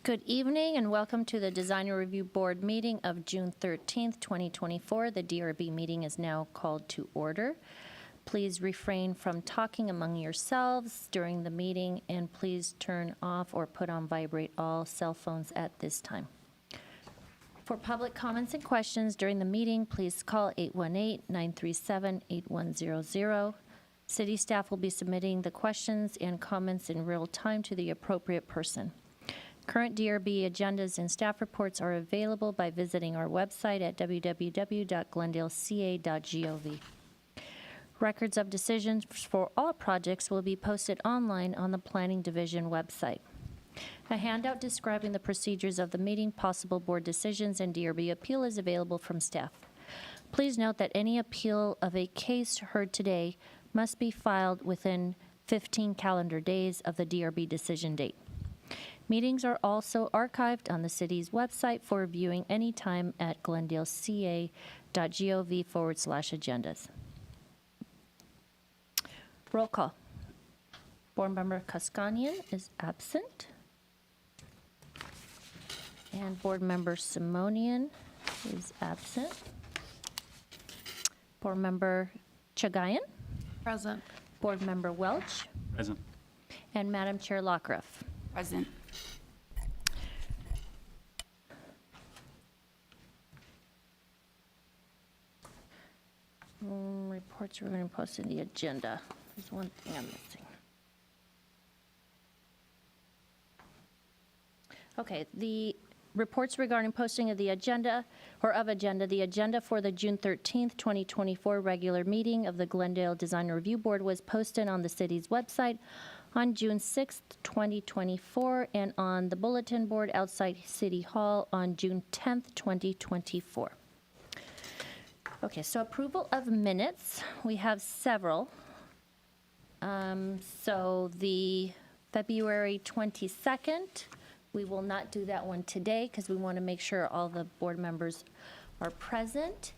Good evening and welcome to the Designer Review Board meeting of June 13th, 2024. The DRB meeting is now called to order. Please refrain from talking among yourselves during the meeting and please turn off or put on vibrate all cell phones at this time. For public comments and questions during the meeting, please call 818-937-8100. City staff will be submitting the questions and comments in real time to the appropriate person. Current DRB agendas and staff reports are available by visiting our website at www.glendaleca.gov. Records of decisions for all projects will be posted online on the Planning Division website. A handout describing the procedures of the meeting, possible board decisions, and DRB appeal is available from staff. Please note that any appeal of a case heard today must be filed within 15 calendar days of the DRB decision date. Meetings are also archived on the city's website for viewing anytime at glendaleca.gov/agendas. Roll call. Board Member Kaskanian is absent. And Board Member Simonian is absent. Board Member Chagayan. Present. Board Member Welch. Present. And Madam Chair Lockruff. Present. Reports we're going to post in the agenda. There's one thing I'm missing. Okay, the reports regarding posting of the agenda, the agenda for the June 13th, 2024 regular meeting of the Glendale Design Review Board was posted on the city's website on June 6th, 2024, and on the bulletin board outside City Hall on June 10th, 2024. Okay, so approval of minutes, we have several. So the February 22nd, we will not do that one today because we want to make sure all the board members are present.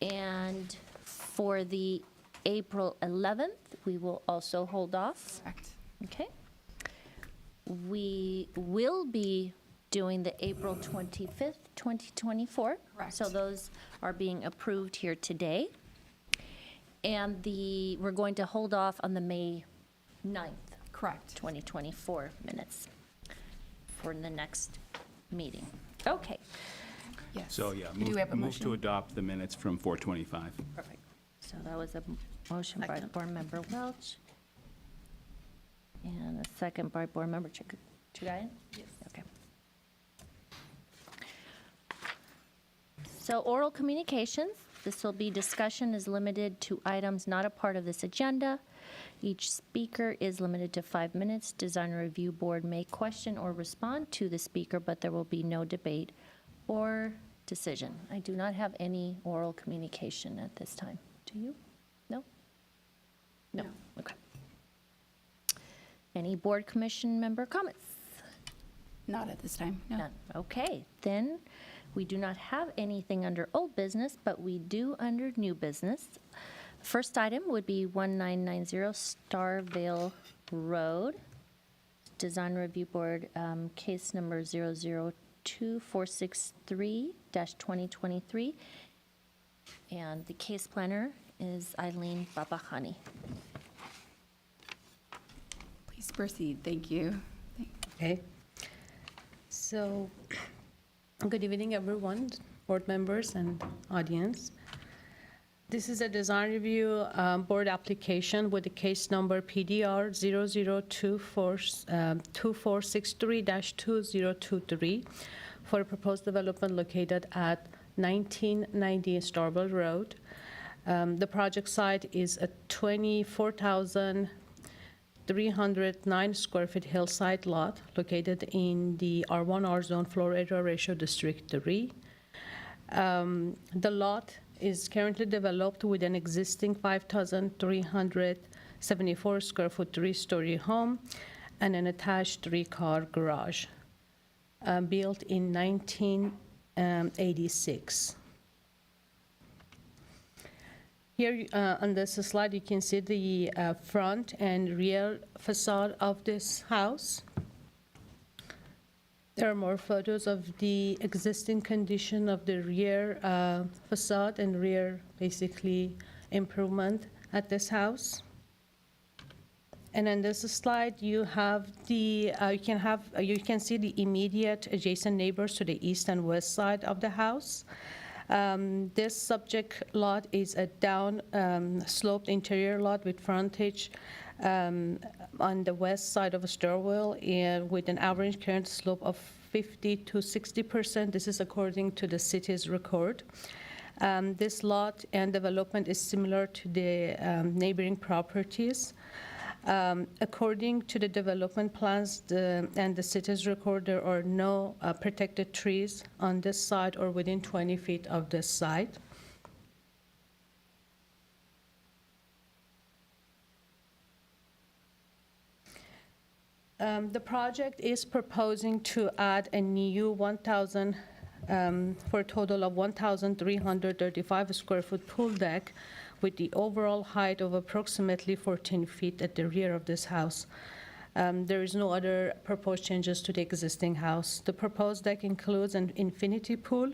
And for the April 11th, we will also hold off. Correct. Okay. We will be doing the April 25th, 2024. Correct. So those are being approved here today. And we're going to hold off on the May 9th, Correct. 2024 minutes for the next meeting. Okay. Yes. So, yeah, Do we have a move to motion? adopt the minutes from 4:25. Perfect. So that was a motion by Second. Board Member Welch. And a second by Board Member Chagayan? Yes. Okay. So oral communications, this will be discussion is limited to items not a part of this agenda. Each speaker is limited to 5 minutes. Design Review Board may question or respond to the speaker, but there will be no debate or decision. I do not have any oral communication at this time. Do you? No? No. No. Okay. Any board commission member comments? Not at this time, no. None. Okay, then we do not have anything under old business, but we do under new business. First item would be 1990 Starvale Road, Design Review Board, case number 002463-2023. And the case planner is Eileen Babahani. Please proceed, thank you. Okay. So, good evening, everyone, board members and audience. This is a design review board application with the case number PDR 002463-2023 for a proposed development located at 1990 Starvale Road. The project site is a 24,309 square feet hillside lot located in the R1R zone floor area ratio district 3. The lot is currently developed with an existing 5,374 square foot 3-story home and an attached 3-car garage built in 1986. Here on this slide, you can see the front and rear facade of this house. There are more photos of the existing condition of the rear facade and rear, basically, improvement at this house. And on this slide, you have the, you can see the immediate adjacent neighbors to the east and west side of the house. This subject lot is a down sloped interior lot with frontage on the west side of Sturwell and with an average current slope of 50 to 60%. This is according to the city's record. This lot and development is similar to the neighboring properties. According to the development plans and the city's record, there are no protected trees on this side or within 20 feet of this site. The project is proposing to add a new 1,000 for a total of 1,335 square foot pool deck with the overall height of approximately 14 feet at the rear of this house. There is no other proposed changes to the existing house. The proposed deck includes an infinity pool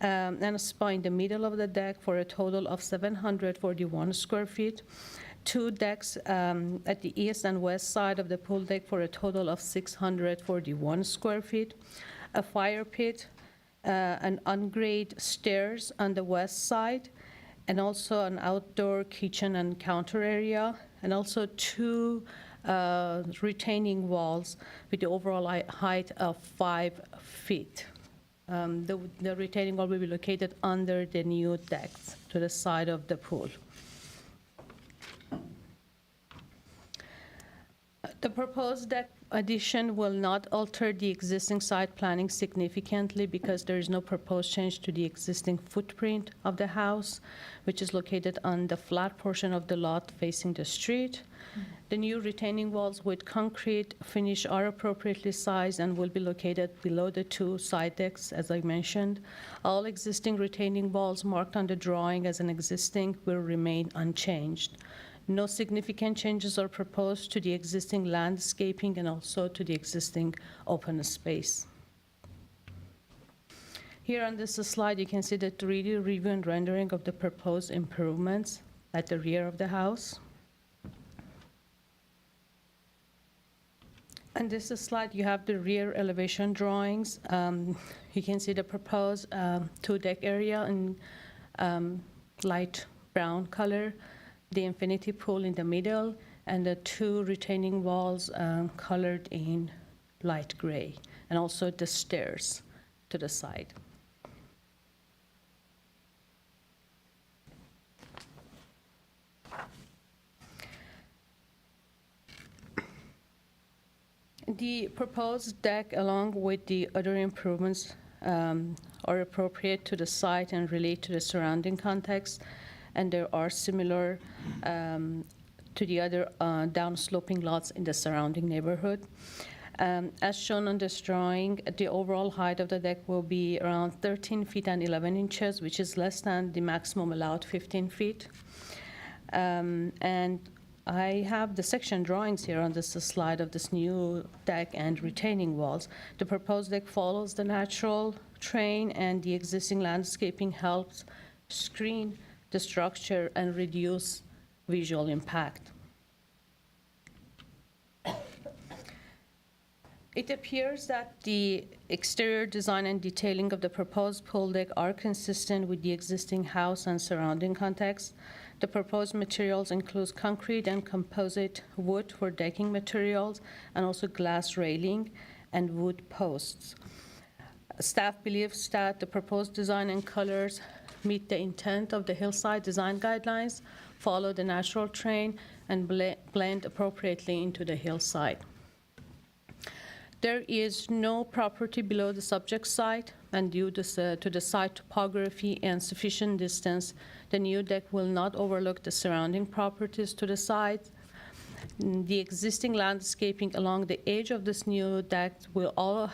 and a spa in the middle of the deck for a total of 741 square feet. Two decks at the east and west side of the pool deck for a total of 641 square feet. A fire pit, an on-grade stairs on the west side, and also an outdoor kitchen and counter area, and also two retaining walls with the overall height of 5 feet. The retaining wall will be located under the new decks to the side of the pool. The proposed deck addition will not alter the existing site planning significantly because there is no proposed change to the existing footprint of the house, which is located on the flat portion of the lot facing the street. The new retaining walls with concrete finish are appropriately sized and will be located below the two side decks, as I mentioned. All existing retaining walls marked on the drawing as an existing will remain unchanged. No significant changes are proposed to the existing landscaping and also to the existing open space. Here on this slide, you can see the 3D review and rendering of the proposed improvements at the rear of the house. On this slide, you have the rear elevation drawings. You can see the proposed two-deck area in light brown color, the infinity pool in the middle, and the two retaining walls colored in light gray, and also the stairs to the side. The proposed deck, along with the other improvements, are appropriate to the site and relate to the surrounding context, and they are similar to the other downsloping lots in the surrounding neighborhood. As shown on this drawing, the overall height of the deck will be around 13 feet and 11 inches, which is less than the maximum allowed 15 feet. And I have the section drawings here on this slide of this new deck and retaining walls. The proposed deck follows the natural terrain, and the existing landscaping helps screen the structure and reduce visual impact. It appears that the exterior design and detailing of the proposed pool deck are consistent with the existing house and surrounding context. The proposed materials include concrete and composite wood for decking materials, and also glass railing and wood posts. Staff believes that the proposed design and colors meet the intent of the hillside design guidelines, follow the natural terrain, and blend appropriately into the hillside. There is no property below the subject site, and due to the site topography and sufficient distance, the new deck will not overlook the surrounding properties to the side. The existing landscaping along the edge of this new deck will also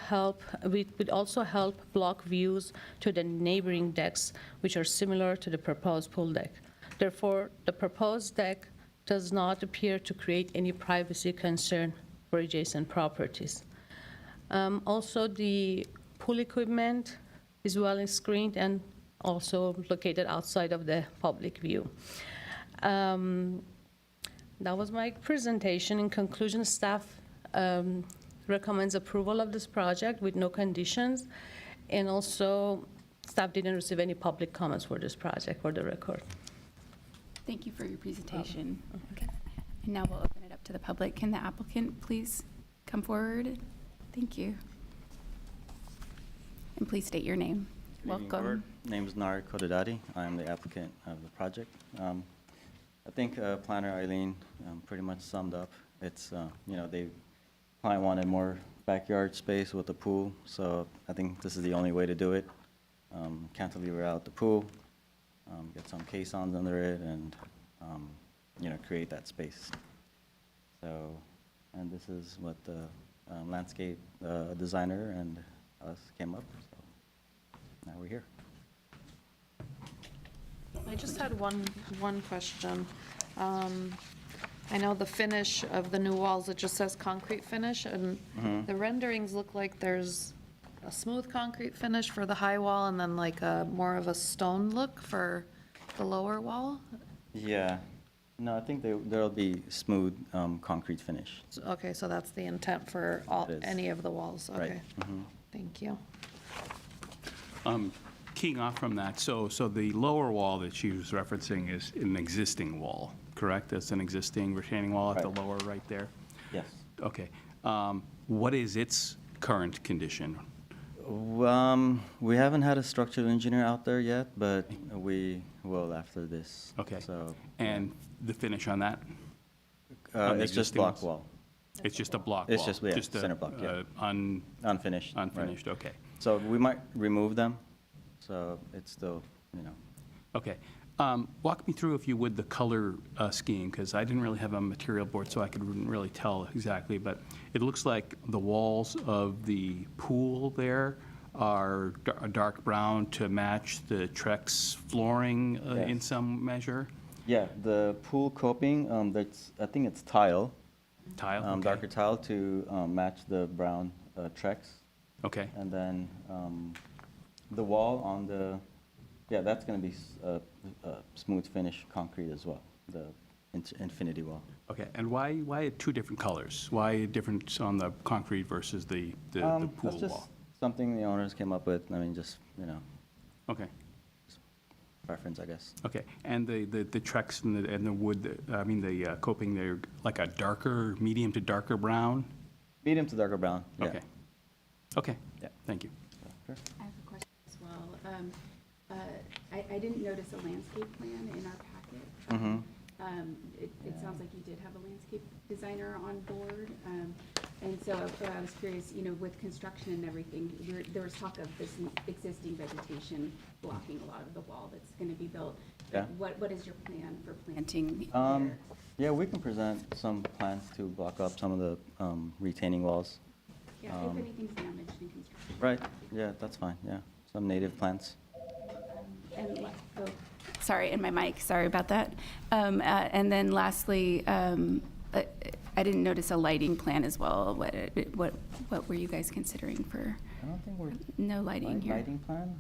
help block views to the neighboring decks, which are similar to the proposed pool deck. Therefore, the proposed deck does not appear to create any privacy concern for adjacent properties. Also, the pool equipment is well screened and also located outside of the public view. That was my presentation. In conclusion, staff recommends approval of this project with no conditions. And also, staff didn't receive any public comments for this project, for the record. Thank you for your presentation. Okay. And now we'll open it up to the public. Can the applicant please come forward? Thank you. And please state your name. Good evening, Board. Welcome. Name is Nari Kodadati. I am the applicant of the project. I think planner Eileen pretty much summed up. It's, they client wanted more backyard space with the pool, so I think this is the only way to do it. Cantilever out the pool, get some caissons under it, and, create that space. So, and this is what the landscape designer and us came up, so now we're here. I just had one question. I know the finish of the new walls, it just says concrete finish, and the renderings look like there's a smooth concrete finish for the high wall and then like a more of a stone look for the lower wall. Yeah, no, I think there'll be smooth concrete finish. Okay, so that's the intent for all, It is. any of the walls, Right. okay. Thank you. Keying off from that, so the lower wall that she was referencing is an existing wall, correct? That's an existing retaining wall at the Right. lower right there? Yes. Okay. What is its current condition? We haven't had a structural engineer out there yet, but we will after this. Okay. So, And the finish on that? on the it's just existing block ones? wall, It's just a block wall? It's just, yeah, a, center block, yeah. unfinished. right. Unfinished, okay. So we might remove them, so it's still, Okay. Walk me through, if you would, the color scheme, because I didn't really have a material board, so I couldn't really tell exactly, but it looks like the walls of the pool there are a dark brown to match the Trex flooring in Yes. some measure. Yeah, the pool coping, I think it's tile, Tile? Okay. darker tile to match the brown Trex. Okay, And then the wall on the, that's going to be smooth finish concrete as well, the infinity wall. okay. And why two different colors? Why a difference on the concrete versus the pool That's just wall? something the owners came up with. I mean, just, Okay. preference, I guess. Okay, and the Trex and the wood, the coping, they're like a darker, medium to darker brown? Medium to darker brown, yeah. Okay. Okay, Yeah. thank you. Sure. I have a question as well. I didn't notice a landscape plan in our packet. It sounds like you did have a landscape designer on board. And so I was curious, with construction and everything, there was talk of this existing vegetation blocking a lot of the wall that's going to be built. Yeah. What is your plan for planting Um, there? Yeah, we can present some plans to block up some of the retaining walls. Yeah, if anything's damaged in construction. Right, yeah, that's fine, yeah. Some native plants. Sorry, and my mic, sorry about that. And then lastly, I didn't notice a lighting plan as well. What were you guys considering for, I don't think we're. no lighting here? Lighting plan?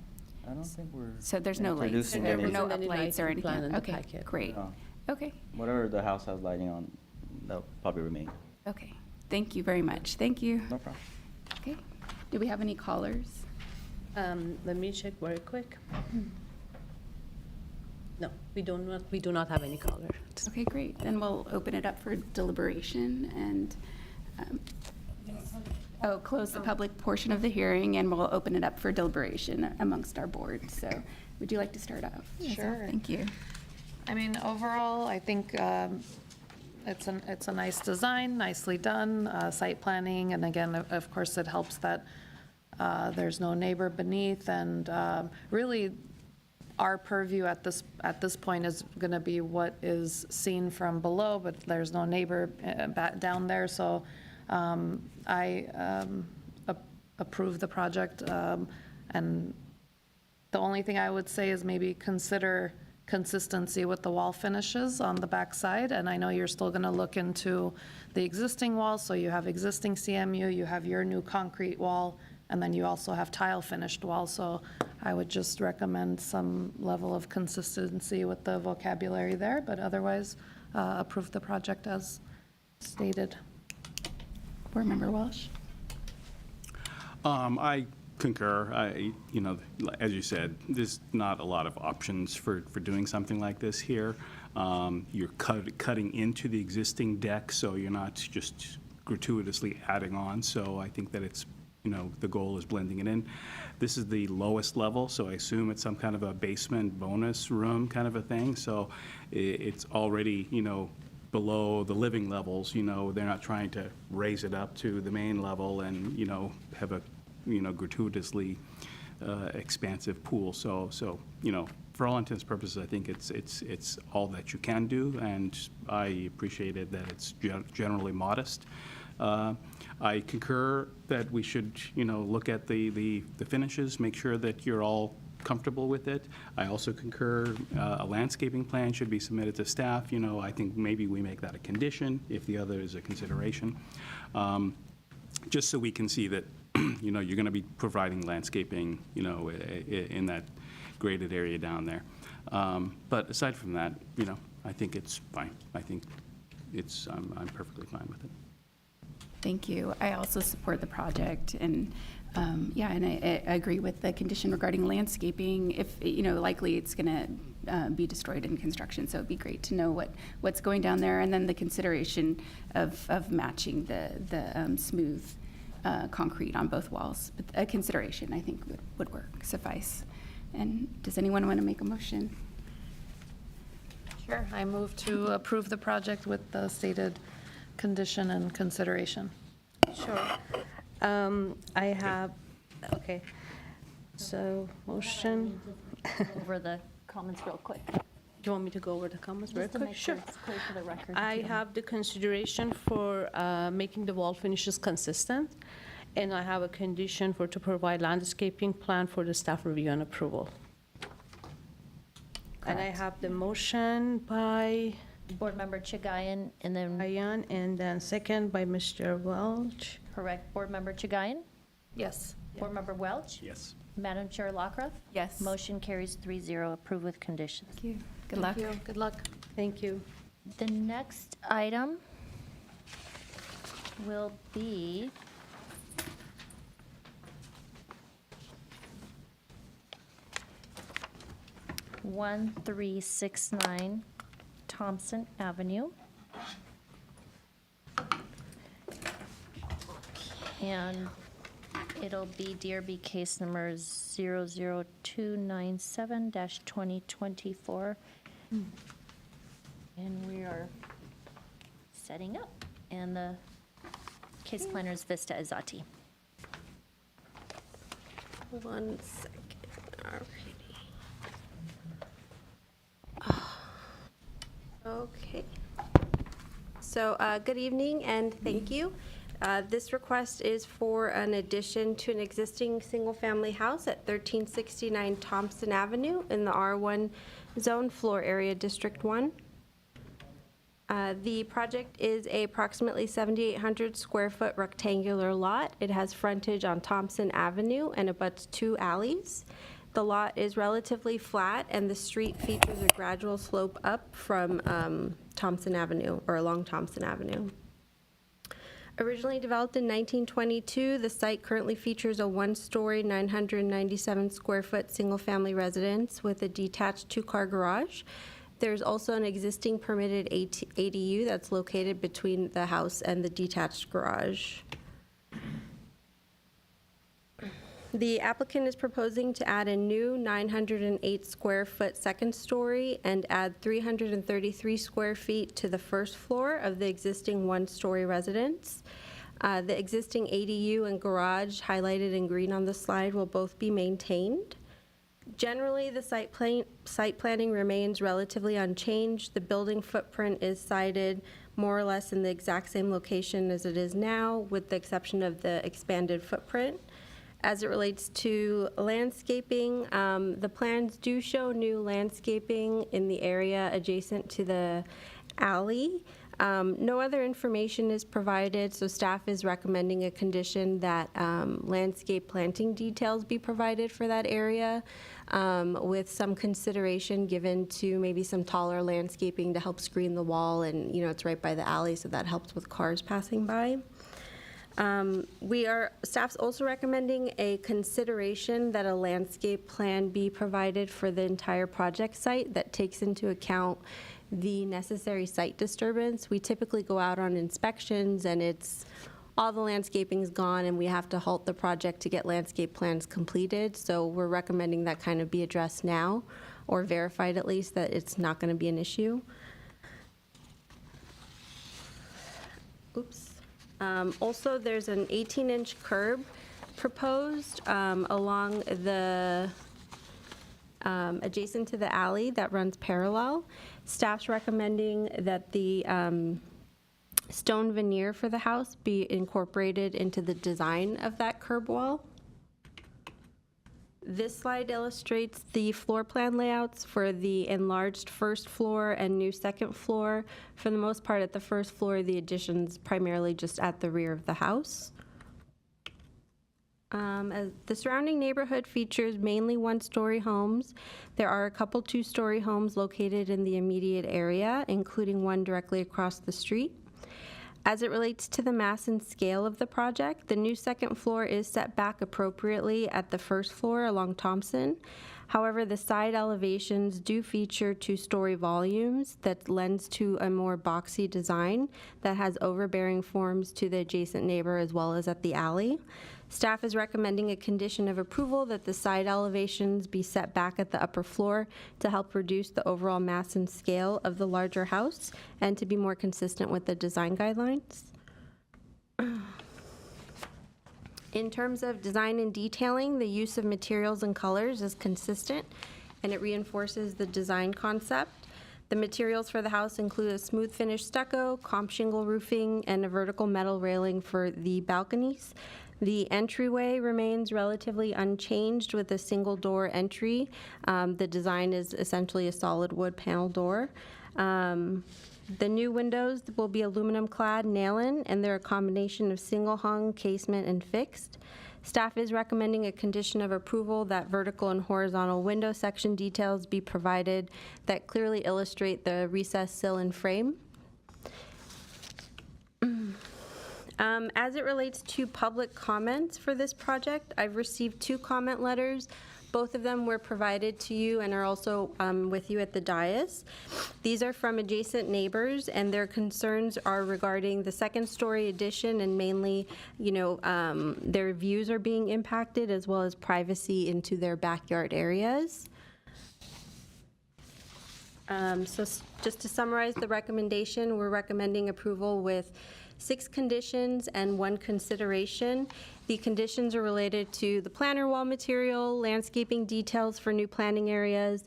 I don't think we're. So there's no lights, introducing there were any- no There wasn't any uplights or lighting plan anything? in the Okay, packet. great. No. Okay, Whatever the house has lighting on, that'll probably remain. okay. Thank you very much. Thank you. No problem. Okay. Do we have any callers? Let me check very quick. No, we do not have any caller. Okay, great. Then we'll open it up for deliberation and, close the public portion of the hearing, and we'll open it up for deliberation amongst our board. So would you like to start off? Sure. Thank you. I mean, overall, I think it's a nice design, nicely done, site planning, and again, of course, it helps that there's no neighbor beneath, and really, our purview at this point is going to be what is seen from below, but there's no neighbor down there, so I approve the project, and the only thing I would say is maybe consider consistency with the wall finishes on the backside. And I know you're still going to look into the existing walls, so you have existing CMU, you have your new concrete wall, and then you also have tile finished walls. So I would just recommend some level of consistency with the vocabulary there, but otherwise approve the project as stated. Board Member Welsh? I concur. As you said, there's not a lot of options for doing something like this here. You're cutting into the existing deck, so you're not just gratuitously adding on. So I think that it's, the goal is blending it in. This is the lowest level, so I assume it's some kind of a basement bonus room kind of a thing. So it's already, below the living levels. They're not trying to raise it up to the main level and, have a gratuitously expansive pool. So for all intents and purposes, I think it's all that you can do, and I appreciated that it's generally modest. I concur that we should, look at the finishes, make sure that you're all comfortable with it. I also concur a landscaping plan should be submitted to staff. I think maybe we make that a condition if the other is a consideration, just so we can see that you're going to be providing landscaping, in that graded area down there. But aside from that, I think it's fine. I think I'm perfectly fine with it. Thank you. I also support the project, and and I agree with the condition regarding landscaping. If, likely it's going to be destroyed in construction, so it'd be great to know what's going down there, and then the consideration of matching the smooth concrete on both walls. But a consideration, I think, would suffice. And does anyone want to make a motion? Sure. I move to approve the project with the stated condition and consideration. Sure. I have, okay. So motion, Over the comments real quick, do you want me to go over the comments very just to quick? make sure Sure. it's clear for the record. I have the consideration for making the wall finishes consistent, and I have a condition to provide landscaping plan for the staff review and approval. And I Correct. have the motion by Board Member Chagayan, and then, Ryan, and then second by Mr. Welch. correct, Board Member Chagayan? Yes. Board Member Welch? Yes. Madam Chair Lockroff? Yes. Motion carries 3-0, approved with conditions. Thank you. Good luck. Thank you. Good luck. Thank you. The next item will be one 369 Thompson Avenue. And it'll be DRB case number 00297-2024. And we are setting up, and the case planner is Vista Azati. One second, alrighty. Okay. So, good evening and thank you. This request is for an addition to an existing single-family house at 1369 Thompson Avenue in the R1 Zone Floor Area District 1. The project is a approximately 7,800 square foot rectangular lot. It has frontage on Thompson Avenue and abuts 2 alleys. The lot is relatively flat, and the street features a gradual slope up from Thompson Avenue, or along Thompson Avenue. Originally developed in 1922, the site currently features a 1-story, 997 square foot single-family residence with a detached 2-car garage. There's also an existing permitted ADU that's located between the house and the detached garage. The applicant is proposing to add a new 908 square foot second story and add 333 square feet to the first floor of the existing 1-story residence. The existing ADU and garage highlighted in green on the slide will both be maintained. Generally, the site planning remains relatively unchanged. The building footprint is sited more or less in the exact same location as it is now, with the exception of the expanded footprint. As it relates to landscaping, the plans do show new landscaping in the area adjacent to the alley. No other information is provided, so staff is recommending a condition that landscape planting details be provided for that area, with some consideration given to maybe some taller landscaping to help screen the wall, and, you know, it's right by the alley, so that helps with cars passing by. Staff's also recommending a consideration that a landscape plan be provided for the entire project site that takes into account the necessary site disturbance. We typically go out on inspections and it's, all the landscaping's gone and we have to halt the project to get landscape plans completed. So we're recommending that kind of be addressed now, or verified at least that it's not going to be an issue. Oops. Also, there's an 18-inch curb proposed along the, adjacent to the alley that runs parallel. Staff's recommending that the stone veneer for the house be incorporated into the design of that curb wall. This slide illustrates the floor plan layouts for the enlarged first floor and new second floor. For the most part, at the first floor, the addition's primarily just at the rear of the house. The surrounding neighborhood features mainly one-story homes. There are a couple two-story homes located in the immediate area, including one directly across the street. As it relates to the mass and scale of the project, the new second floor is set back appropriately at the first floor along Thompson. However, the side elevations do feature two-story volumes that lends to a more boxy design that has overbearing forms to the adjacent neighbor as well as at the alley. Staff is recommending a condition of approval that the side elevations be set back at the upper floor to help reduce the overall mass and scale of the larger house and to be more consistent with the design guidelines. In terms of design and detailing, the use of materials and colors is consistent and it reinforces the design concept. The materials for the house include a smooth finish stucco, comp shingle roofing, and a vertical metal railing for the balconies. The entryway remains relatively unchanged with a single door entry. The design is essentially a solid wood panel door. The new windows will be aluminum clad nail-in, and they're a combination of single hung, casement, and fixed. Staff is recommending a condition of approval that vertical and horizontal window section details be provided that clearly illustrate the recessed sill and frame. As it relates to public comments for this project, I've received 2 comment letters. Both of them were provided to you and are also with you at the dais. These are from adjacent neighbors, and their concerns are regarding the second-story addition, and mainly, you know, their views are being impacted as well as privacy into their backyard areas. Just to summarize the recommendation, we're recommending approval with 6 conditions and 1 consideration. The conditions are related to the planter wall material, landscaping details for new planting areas,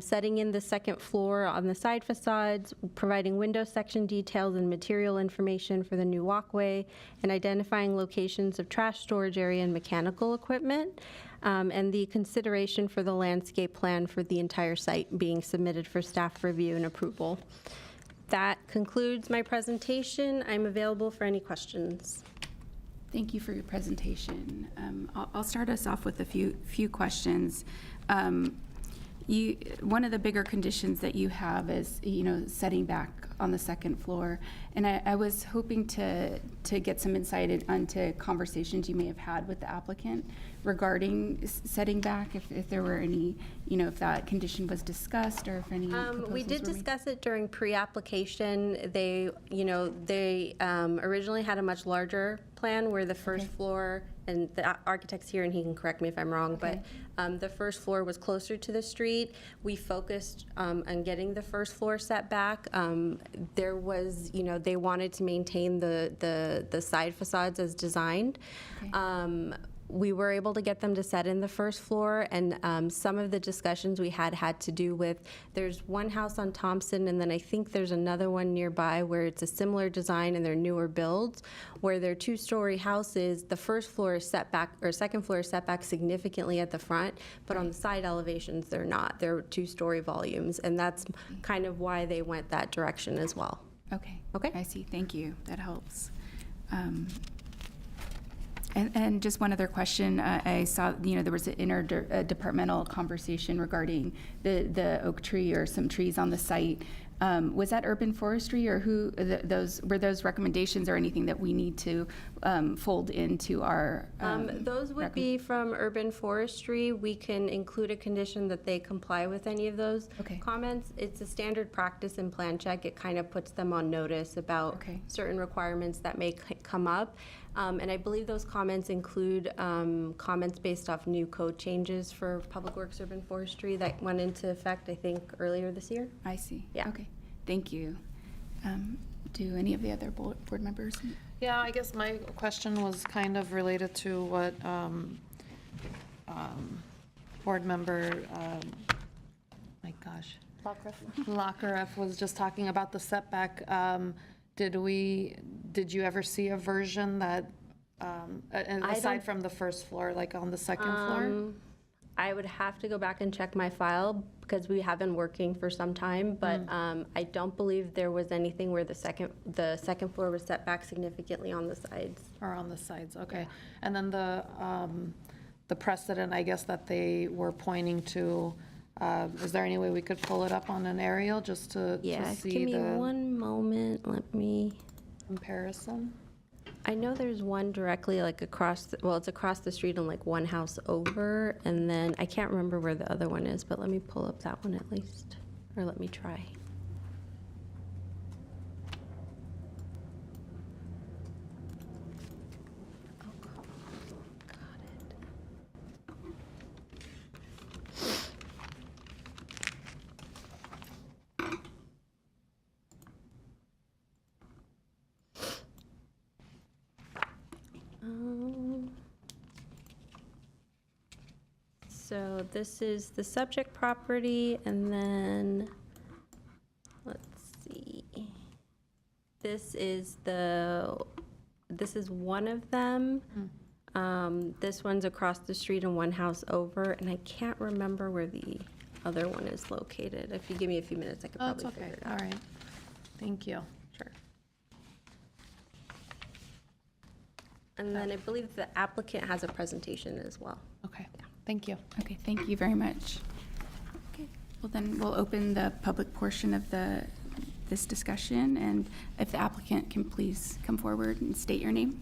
setting in the second floor on the side facades, providing window section details and material information for the new walkway, and identifying locations of trash storage area and mechanical equipment, and the consideration for the landscape plan for the entire site being submitted for staff review and approval. That concludes my presentation. I'm available for any questions. Thank you for your presentation. I'll start us off with a few questions. One of the bigger conditions that you have is, you know, setting back on the second floor, and I was hoping to get some insight onto conversations you may have had with the applicant regarding setting back, if there were any, you know, if that condition was discussed or if any proposals We did were made. discuss it during pre-application. They, you know, they originally had a much larger plan where the first floor, and the architect's here and he can correct me if I'm wrong, but the first floor was closer to the street. We focused on getting the first floor set back. There was, you know, they wanted to maintain the side facades as designed. We were able to get them to set in the first floor, and some of the discussions we had to do with, there's one house on Thompson, and then I think there's another one nearby where it's a similar design and they're newer builds, where they're two-story houses. The first floor is set back, or second floor is set back significantly at the front, but on the side elevations, they're not. They're two-story volumes, and that's kind of why they went that direction as well. Okay. Okay. I see. Thank you. That helps. And just one other question. I saw, there was an interdepartmental conversation regarding the oak tree or some trees on the site. Was that urban forestry, or were those recommendations or anything that we need to fold into our? Those would be from urban forestry. We can include a condition that they comply with any of those Okay. comments. It's a standard practice in plan check. It kind of puts them on notice about Okay. certain requirements that may come up. And I believe those comments include comments based off new code changes for Public Works Urban Forestry that went into effect, I think, earlier this year. I see. Yeah. Okay. Thank you. Do any of the other board members? Yeah, I guess my question was kind of related to what board member, my gosh, Lockerup was just talking about the setback. Did you ever see a version that, aside from the first floor, like on the second floor? I would have to go back and check my file because we have been working for some time, but I don't believe there was anything where the second floor was set back significantly on the sides. Or on the sides, okay. And then the precedent, I guess, that they were pointing to, is there any way we could pull it up on an aerial just to Yeah, see give me the one moment. Let me. comparison? I know there's one directly like across. It's across the street and like one house over, and then I can't remember where the other one is. But let me pull up that one at least, or let me try. So this is the subject property, and then, let's see. This is one of them. This one's across the street and one house over, and I can't remember where the other one is located. If you give me a few minutes, I could Oh, it's probably okay, figure it all out. right. Thank you. Sure. And then I believe the applicant has a presentation as well. Okay, thank you. Okay, thank you very much. Okay, well then we'll open the public portion of this discussion, and if the applicant can please come forward and state your name.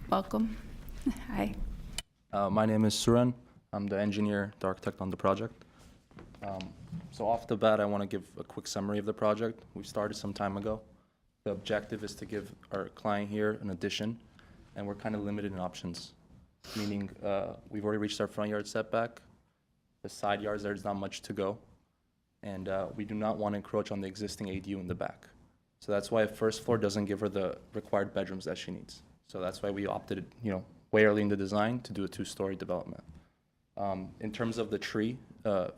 Welcome. Hi. My name is Suren. I'm the engineer, the architect on the project. So off the bat, I want to give a quick summary of the project. We started some time ago. The objective is to give our client here an addition, and we're kind of limited in options, meaning we've already reached our front yard setback. The side yards, there's not much to go, and we do not want to encroach on the existing ADU in the back. So that's why first floor doesn't give her the required bedrooms that she needs. So that's why we opted, way early in the design to do a two-story development. In terms of the tree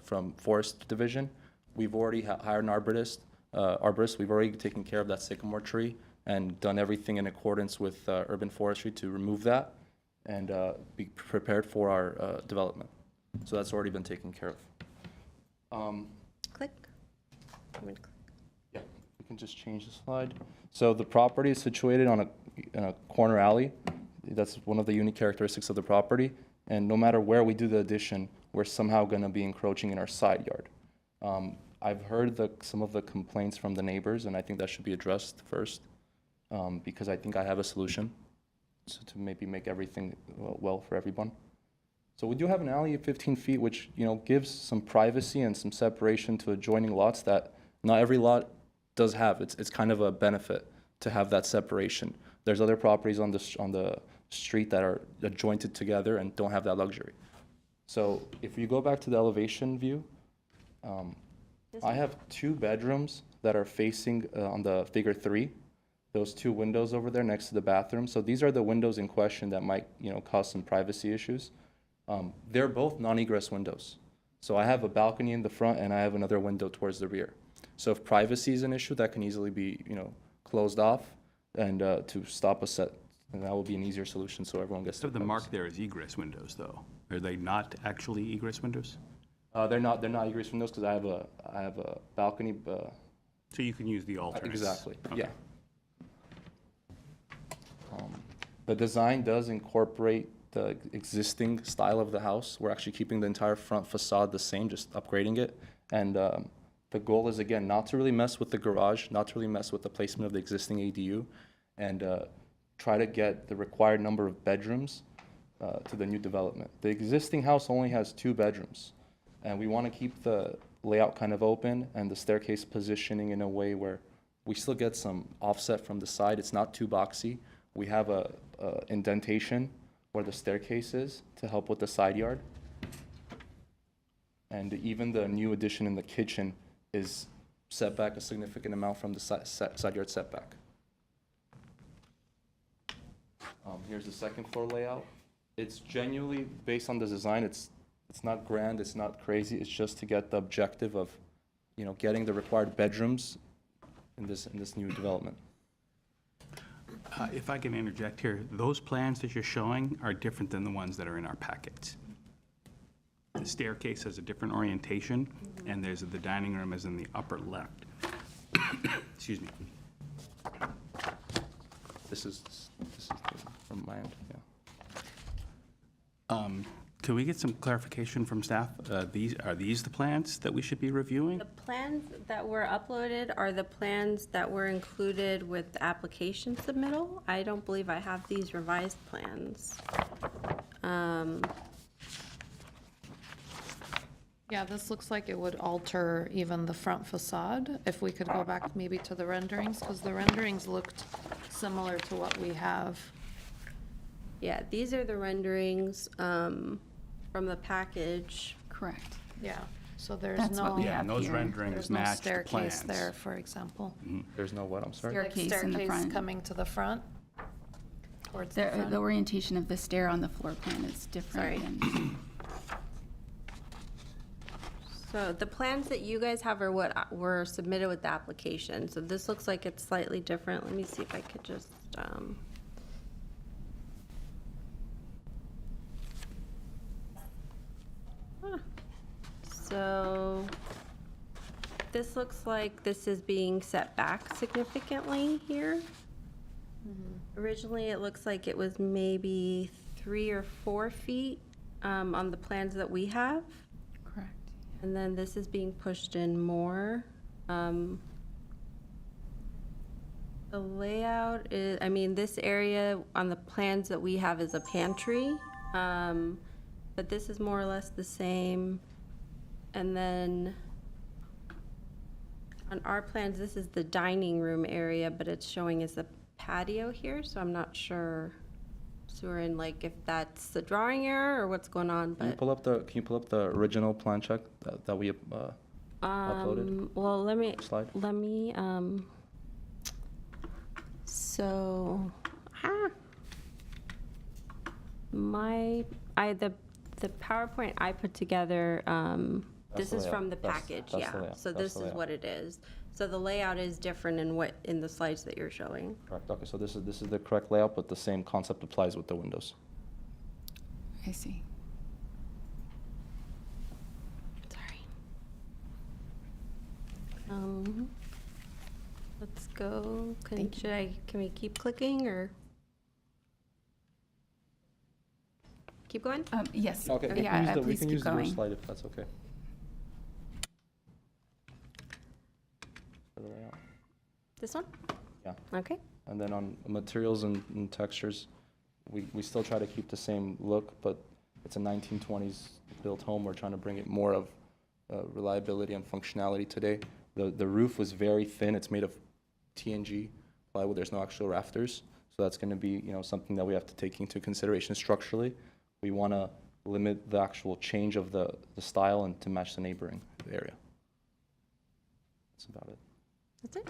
from Forest Division, we've already hired an arborist. We've already taken care of that sycamore tree and done everything in accordance with urban forestry to remove that and be prepared for our development. So that's already been taken care of. Click. I'm gonna click. Yeah, we can just change the slide. So the property is situated in a corner alley. That's one of the unique characteristics of the property. And no matter where we do the addition, we're somehow going to be encroaching in our side yard. I've heard some of the complaints from the neighbors, and I think that should be addressed first, because I think I have a solution to maybe make everything well for everyone. So we do have an alley of 15 feet, which gives some privacy and some separation to adjoining lots that not every lot does have. It's kind of a benefit to have that separation. There's other properties on the street that are jointed together and don't have that luxury. So if you go back to the elevation view, I have 2 bedrooms that are facing on the figure 3. those two windows over there next to the bathroom. So these are the windows in question that might, cause some privacy issues. They're both non-egress windows. So I have a balcony in the front and I have another window towards the rear. So if privacy is an issue, that can easily be, closed off and to stop a set, and that will be an easier solution so everyone gets So to the mark there is egress windows, though. Are they not actually egress windows? They're not egress windows because I have a balcony. So you can use the alternates? Exactly, Okay. yeah. The design does incorporate the existing style of the house. We're actually keeping the entire front facade the same, just upgrading it. And the goal is, again, not to really mess with the garage, not to really mess with the placement of the existing ADU, and try to get the required number of bedrooms to the new development. The existing house only has 2 bedrooms, and we want to keep the layout kind of open and the staircase positioning in a way where we still get some offset from the side. It's not too boxy. We have a indentation where the staircase is to help with the side yard. And even the new addition in the kitchen is set back a significant amount from the side yard setback. Here's the second floor layout. It's genuinely, based on the design, it's not grand, it's not crazy, it's just to get the objective of, getting the required bedrooms in this new development. If I can interject here, those plans that you're showing are different than the ones that are in our packets. The staircase has a different orientation, and the dining room is in the upper left. Excuse me. This is from my end, yeah. Can we get some clarification from staff? Are these the plans that we should be reviewing? The plans that were uploaded are the plans that were included with the application submittal. I don't believe I have these revised plans. Yeah, this looks like it would alter even the front facade. If we could go back maybe to the renderings, because the renderings looked similar to what we have. Yeah, these are the renderings from the package. Correct. Yeah, so there's That's what no, we Yeah, and those here. renderings there's no match the staircase plans. there, for example. There's no what, I'm sorry? Like Staircase in the staircase front. coming to the front? Towards the The front? orientation of the stair on the floor plan is different. Sorry. than- So the plans that you guys have are what were submitted with the application. So this looks like it's slightly different. Let me see if I could just, So this looks like this is being set back significantly here. Originally, it looks like it was maybe 3 or 4 feet on the plans that we have. Correct. And then this is being pushed in more. The layout is, this area on the plans that we have is a pantry, but this is more or less the same. And then on our plans, this is the dining room area, but it's showing as a patio here, so I'm not sure, Surin, if that's the drawing error or what's going on, Can you but. pull up the original plan check that we uploaded? Well, let me, Slide. so, the PowerPoint I put together, That's this the is layout. from the That's- package, that's yeah. the layout. So That's this the is layout. what it is. So the layout is different in the slides that you're showing. Correct, okay, so this is the correct layout, but the same concept applies with the windows. I see. Sorry. Let's go. Can we keep clicking or? Keep going? Yes. Okay, we Yeah, can please keep use the going. slide if that's okay. For the layout. This one? Yeah. Okay. And then on materials and textures, we still try to keep the same look, but it's a 1920s built home. We're trying to bring it more of reliability and functionality today. The roof was very thin. It's made of TNG plywood. There's no actual rafters. So that's going to be, something that we have to take into consideration structurally. We want to limit the actual change of the style and to match the neighboring area. That's about it. That's it.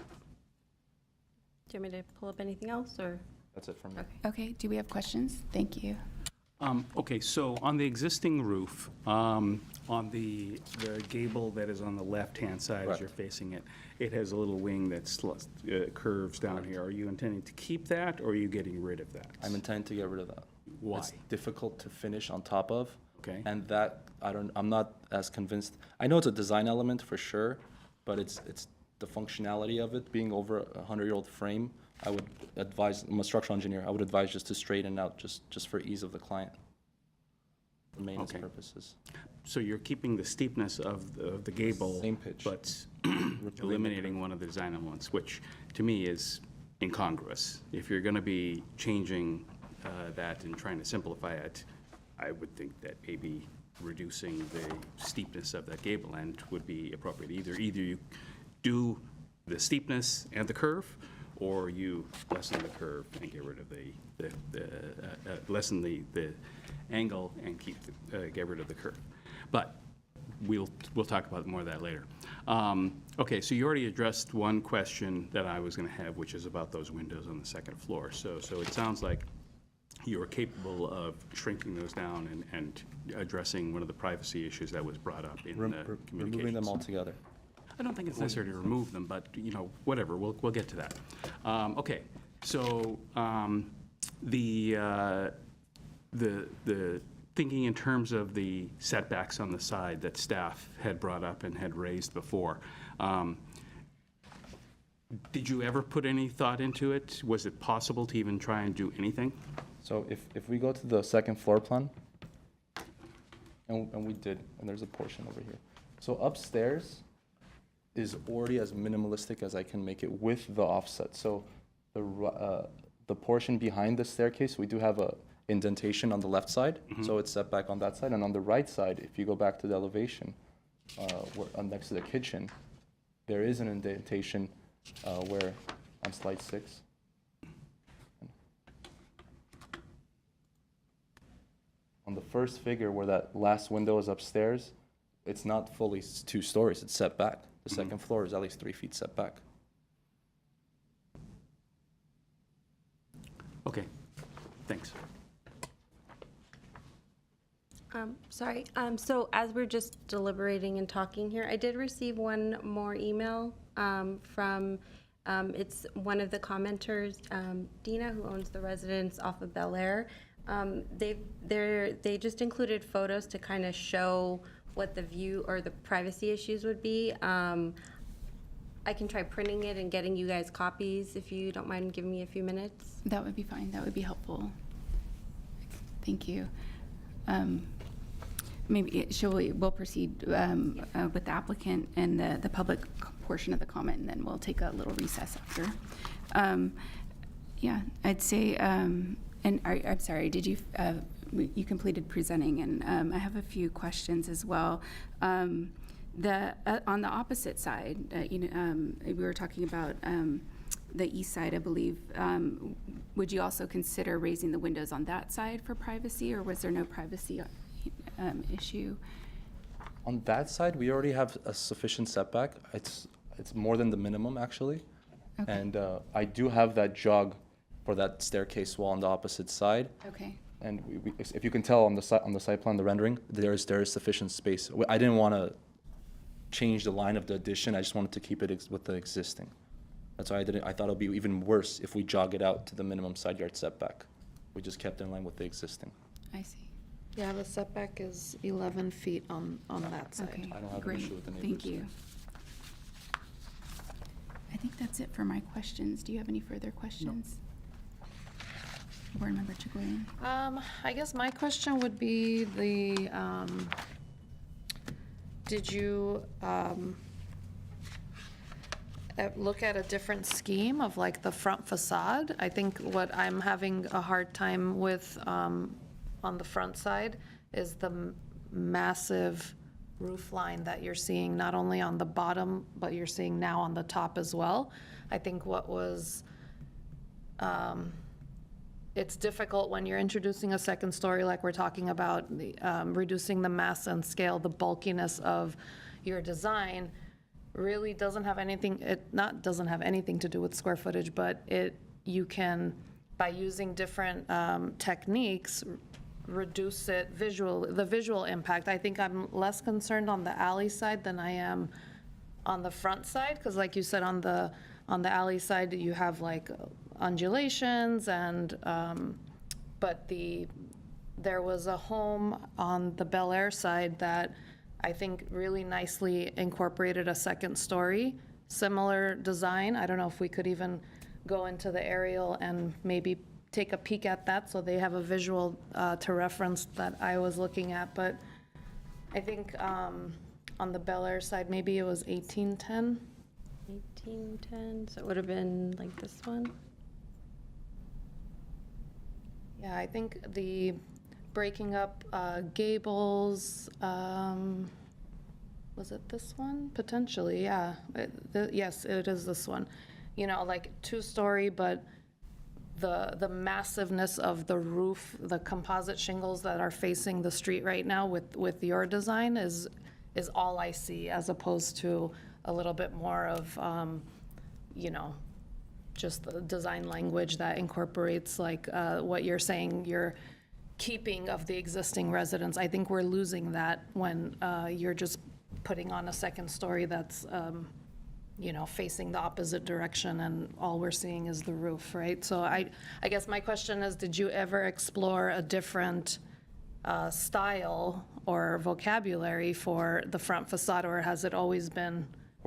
Do Do you want me to pull up anything else, or? That's it from me. Okay, do we have questions? Thank you. Okay, so on the existing roof, on the gable that is on the left-hand side as Correct. you're facing it, it has a little wing that curves down here. Are you intending to keep that, or are you getting rid of that? I'm intending to get rid of that. Why? It's difficult to finish on top of. Okay. And that, I'm not as convinced. I know it's a design element for sure, but it's the functionality of it being over a 100-year-old frame. I would advise, I'm a structural engineer, I would advise just to straighten out just for ease of the client, for maintenance Okay. purposes. So you're keeping the steepness of the gable. Same pitch. But eliminating one of the design elements, which to me is incongruous. If you're going to be changing that and trying to simplify it, I would think that maybe reducing the steepness of that gable end would be appropriate. Either you do the steepness and the curve, or you lessen the curve and get rid of lessen the angle and get rid of the curve. But we'll talk about more of that later. Okay, so you already addressed one question that I was going to have, which is about those windows on the second floor. So it sounds like you are capable of shrinking those down and addressing one of the privacy issues that was brought up in the communications. Removing them altogether. I don't think it's necessary to remove them, but, whatever, we'll get to that. Okay, so the thinking in terms of the setbacks on the side that staff had brought up and had raised before, did you ever put any thought into it? Was it possible to even try and do anything? So if we go to the second floor plan, and we did, and there's a portion over here. So upstairs is already as minimalistic as I can make it with the offset. So the portion behind the staircase, we do have a indentation on the left side, so it's set back on that side. And on the right side, if you go back to the elevation, next to the kitchen, there is an indentation where, on slide 6, on the first figure where that last window is upstairs, it's not fully 2 stories, it's set back. The second floor is at least 3 feet set back. Okay, thanks. Sorry, so as we're just deliberating and talking here, I did receive one more email from, it's one of the commenters, Dina, who owns the residence off of Bel Air. They just included photos to kind of show what the view or the privacy issues would be. I can try printing it and getting you guys copies if you don't mind giving me a few minutes. That would be fine. That would be helpful. Thank you. We'll proceed with the applicant and the public portion of the comment, and then we'll take a little recess after. Yeah, I'd say, and I'm sorry, did you, you completed presenting, and I have a few questions as well. On the opposite side, we were talking about the east side, I believe. Would you also consider raising the windows on that side for privacy, or was there no privacy issue? On that side, we already have a sufficient setback. It's more than the minimum, actually. Okay. And I do have that jog for that staircase wall on the opposite side. Okay. And if you can tell on the site plan, the rendering, there is sufficient space. I didn't want to change the line of the addition. I just wanted to keep it with the existing. That's why I thought it would be even worse if we jog it out to the minimum side yard setback. We just kept in line with the existing. I see. Yeah, the setback is 11 feet on that side. Okay, I don't have an great. issue with the neighbors Thank you. there. I think that's it for my questions. Do you have any further questions? Board Member Chigurin? I guess my question would be did you look at a different scheme of like the front facade? I think what I'm having a hard time with on the front side is the massive roof line that you're seeing, not only on the bottom, but you're seeing now on the top as well. I think what was, it's difficult when you're introducing a second story, like we're talking about, reducing the mass and scale, the bulkiness of your design. really doesn't have anything, doesn't have anything to do with square footage, but you can, by using different techniques, reduce the visual impact. I think I'm less concerned on the alley side than I am on the front side, because like you said, on the alley side, you have like undulations and, but there was a home on the Bel Air side that I think really nicely incorporated a second story, similar design. I don't know if we could even go into the aerial and maybe take a peek at that so they have a visual to reference that I was looking at. But I think on the Bel Air side, maybe it was 1810. 1810, so it would have been like this one. Yeah, I think the breaking up gables, was it this one? Potentially, yeah. Yes, it is this one. You know, like two-story, but the massiveness of the roof, the composite shingles that are facing the street right now with your design is all I see, as opposed to a little bit more of, you know, just the design language that incorporates like what you're saying, you're keeping of the existing residents. I think we're losing that when you're just putting on a second story that's, you know, facing the opposite direction and all we're seeing is the roof, right? So I guess my question is, did you ever explore a different style or vocabulary for the front facade, or has it always been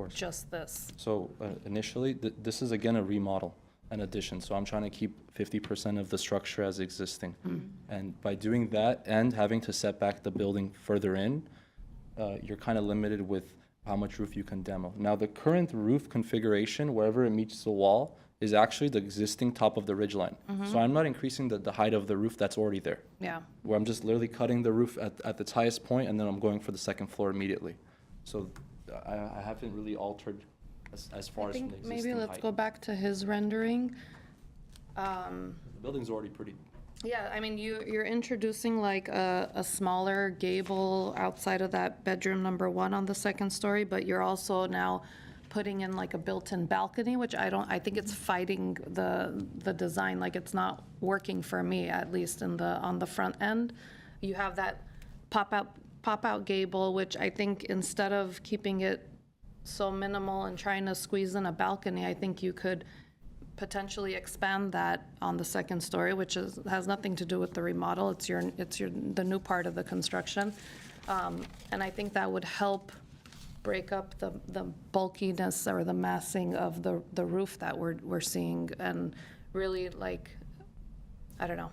just this? So initially, this is again a remodel, an addition. So I'm trying to keep 50% of the structure as existing. And by doing that and having to set back the building further in, you're kind of limited with how much roof you can demo. Now, the current roof configuration, wherever it meets the wall, is actually the existing top of the ridgeline. So I'm not increasing the height of the roof that's already there. Yeah. Where I'm just literally cutting the roof at its highest point, and then I'm going for the second floor immediately. So I haven't really altered as far I as from the think existing maybe let's height. go back to his rendering. The building's already pretty. Yeah, I mean, you're introducing like a smaller gable outside of that bedroom number 1 on the second story, but you're also now putting in like a built-in balcony, which I think it's fighting the design, like it's not working for me, at least on the front end. You have that pop-out gable, which I think instead of keeping it so minimal and trying to squeeze in a balcony, I think you could potentially expand that on the second story, which has nothing to do with the remodel. It's the new part of the construction. And I think that would help break up the bulkiness or the massing of the roof that we're seeing, and really, like, I don't know,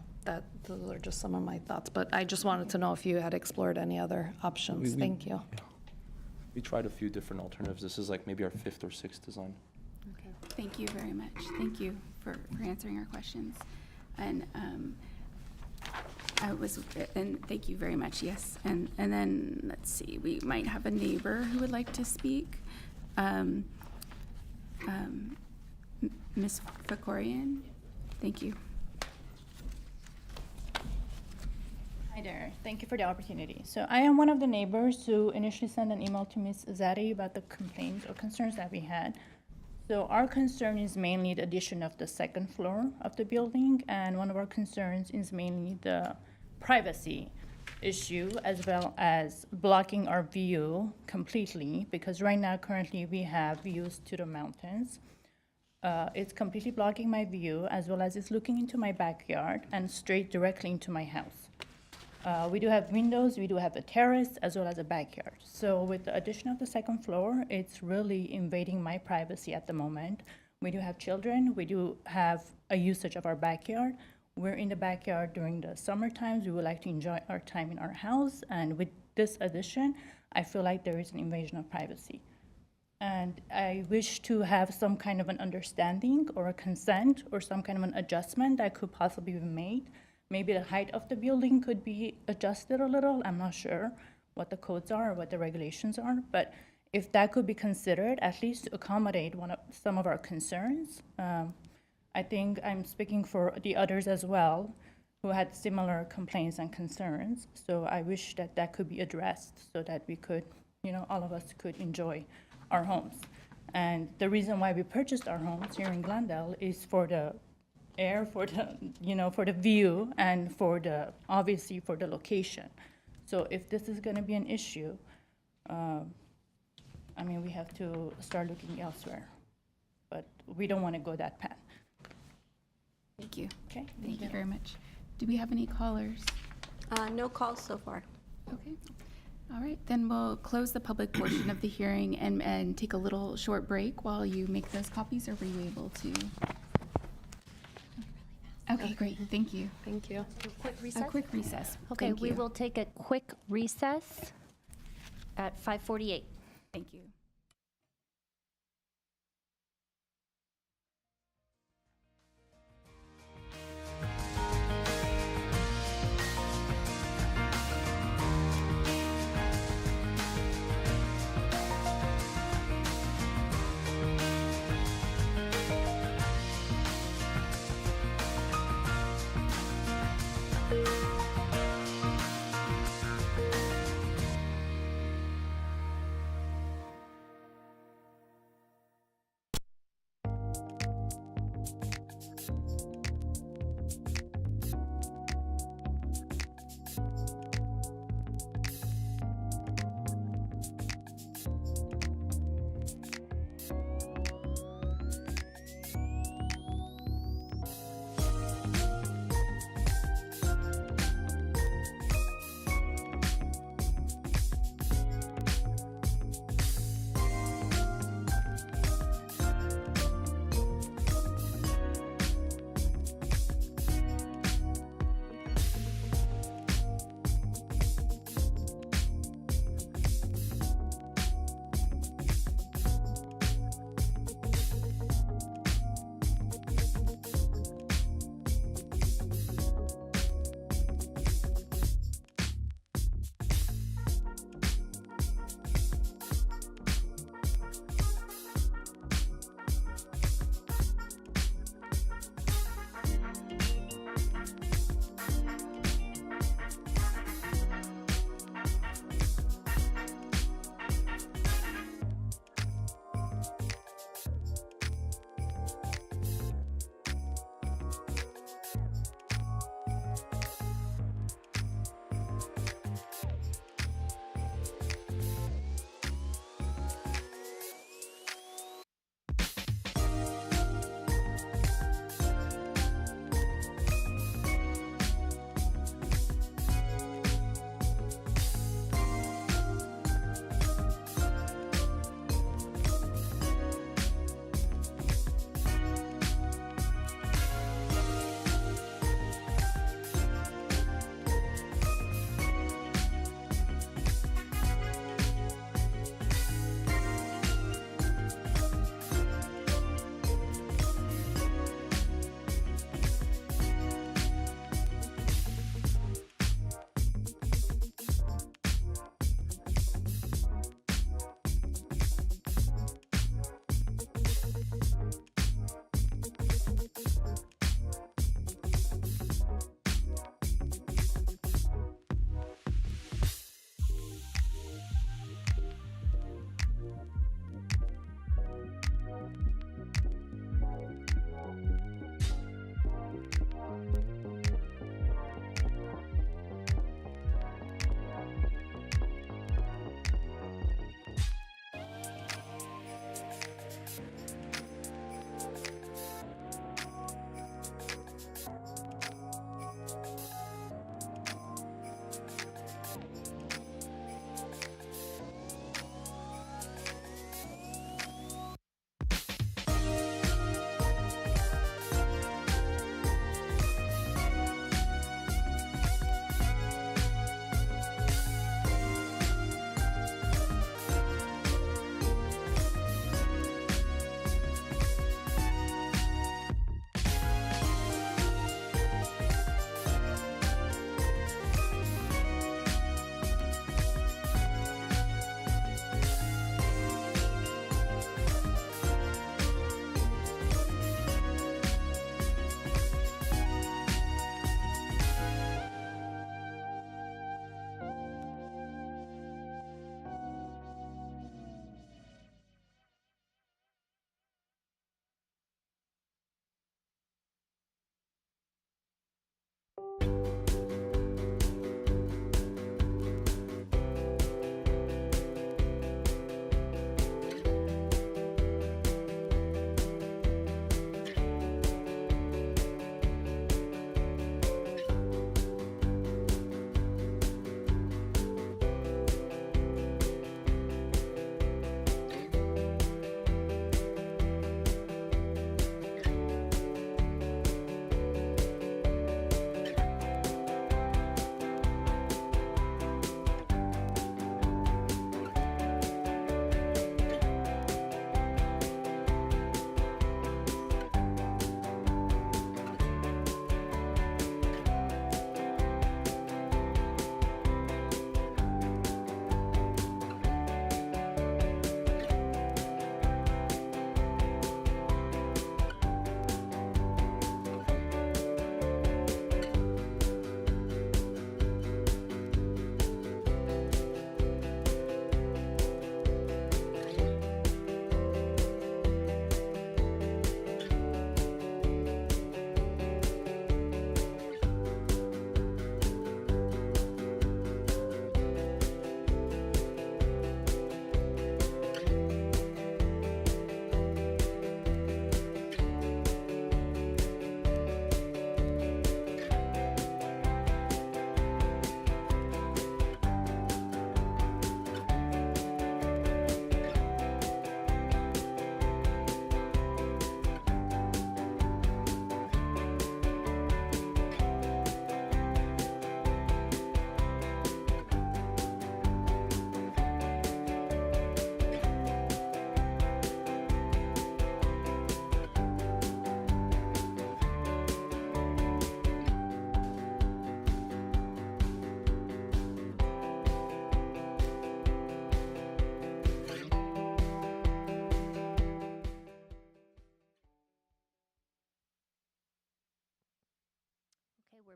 those are just some of my thoughts. But I just wanted to know if you had explored any other options. Thank you. We tried a few different alternatives. This is like maybe our 5th or 6th design. Okay, thank you very much. Thank you for answering our questions. And and thank you very much, yes. And then, let's see, we might have a neighbor who would like to speak. Ms. Fakorian, thank you. Hi there. Thank you for the opportunity. So I am one of the neighbors who initially sent an email to Ms. Zadi about the complaints or concerns that we had. So our concern is mainly the addition of the second floor of the building, and one of our concerns is mainly the privacy issue, as well as blocking our view completely, because right now, currently, we have views to the mountains. It's completely blocking my view, as well as it's looking into my backyard and straight directly into my house. We do have windows, we do have a terrace, as well as a backyard. So with the addition of the second floor, it's really invading my privacy at the moment. We do have children, we do have a usage of our backyard. We're in the backyard during the summer times. We would like to enjoy our time in our house. And with this addition, I feel like there is an invasion of privacy. And I wish to have some kind of an understanding or a consent or some kind of an adjustment that could possibly be made. Maybe the height of the building could be adjusted a little. I'm not sure what the codes are or what the regulations are, but if that could be considered, at least to accommodate some of our concerns. I think I'm speaking for the others as well who had similar complaints and concerns. So I wish that that could be addressed so that we could, all of us could enjoy our homes. And the reason why we purchased our homes here in Glendale is for the air, for the, for the view, and for the, obviously, for the location. So if this is gonna be an issue, we have to start looking elsewhere. But we don't wanna go that path, Thank you. okay? Thank you very much. Do we have any callers? No calls so far. Okay. All right, then we'll close the public portion of the hearing and take a little short break while you make those copies, or were you able to? Okay, great, thank you. Thank you. Quick A recess? quick recess. Okay, Thank we you. will take a quick recess at 5:48. Thank you.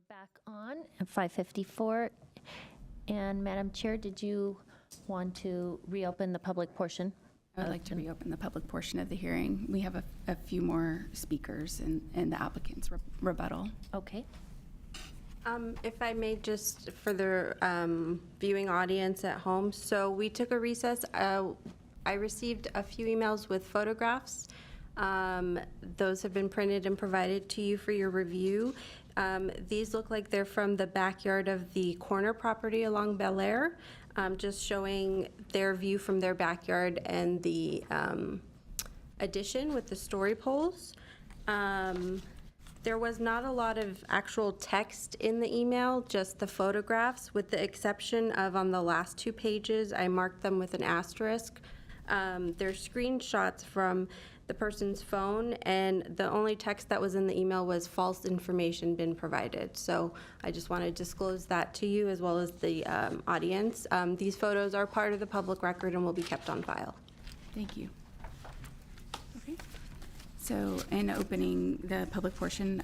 We're back on at 5:54. And Madam Chair, did you want to reopen the public portion? I would like to reopen the public portion of the hearing. We have a few more speakers and the applicant's rebuttal. Okay. If I may, just for the viewing audience at home, so we took a recess. I received a few emails with photographs. Those have been printed and provided to you for your review. These look like they're from the backyard of the corner property along Bel Air, just showing their view from their backyard and the addition with the story poles. There was not a lot of actual text in the email, just the photographs, with the exception of on the last 2 pages, I marked them with an asterisk. They're screenshots from the person's phone, and the only text that was in the email was false information been provided. So I just want to disclose that to you as well as the audience. These photos are part of the public record and will be kept on file. Thank you. Okay. So in opening the public portion,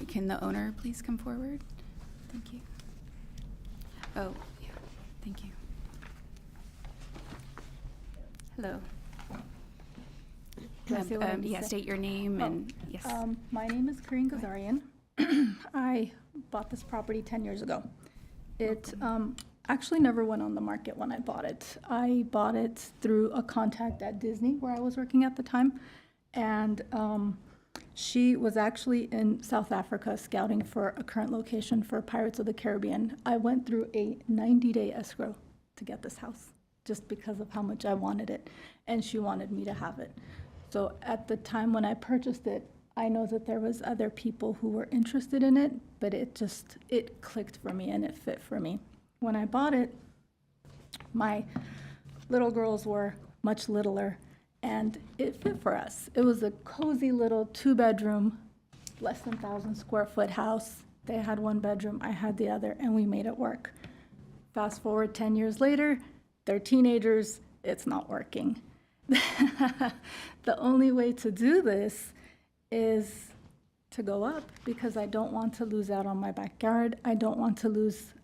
can the owner please come forward? Thank you. Oh, yeah, thank you. Hello. Can I say what I need to Yeah, say? state your name and, yes. My name is Karine Gazarian. I bought this property 10 years ago. It actually never went on the market when I bought it. I bought it through a contact at Disney where I was working at the time. And she was actually in South Africa scouting for a current location for Pirates of the Caribbean. I went through a 90-day escrow to get this house just because of how much I wanted it. And she wanted me to have it. So at the time when I purchased it, I know that there was other people who were interested in it, but it clicked for me and it fit for me. When I bought it, my little girls were much littler and it fit for us. It was a cozy little 2-bedroom, less than 1,000 square foot house. They had 1 bedroom, I had the other, and we made it work. Fast forward 10 years later, they're teenagers, it's not working. The only way to do this is to go up because I don't want to lose out on my backyard. I don't want to lose,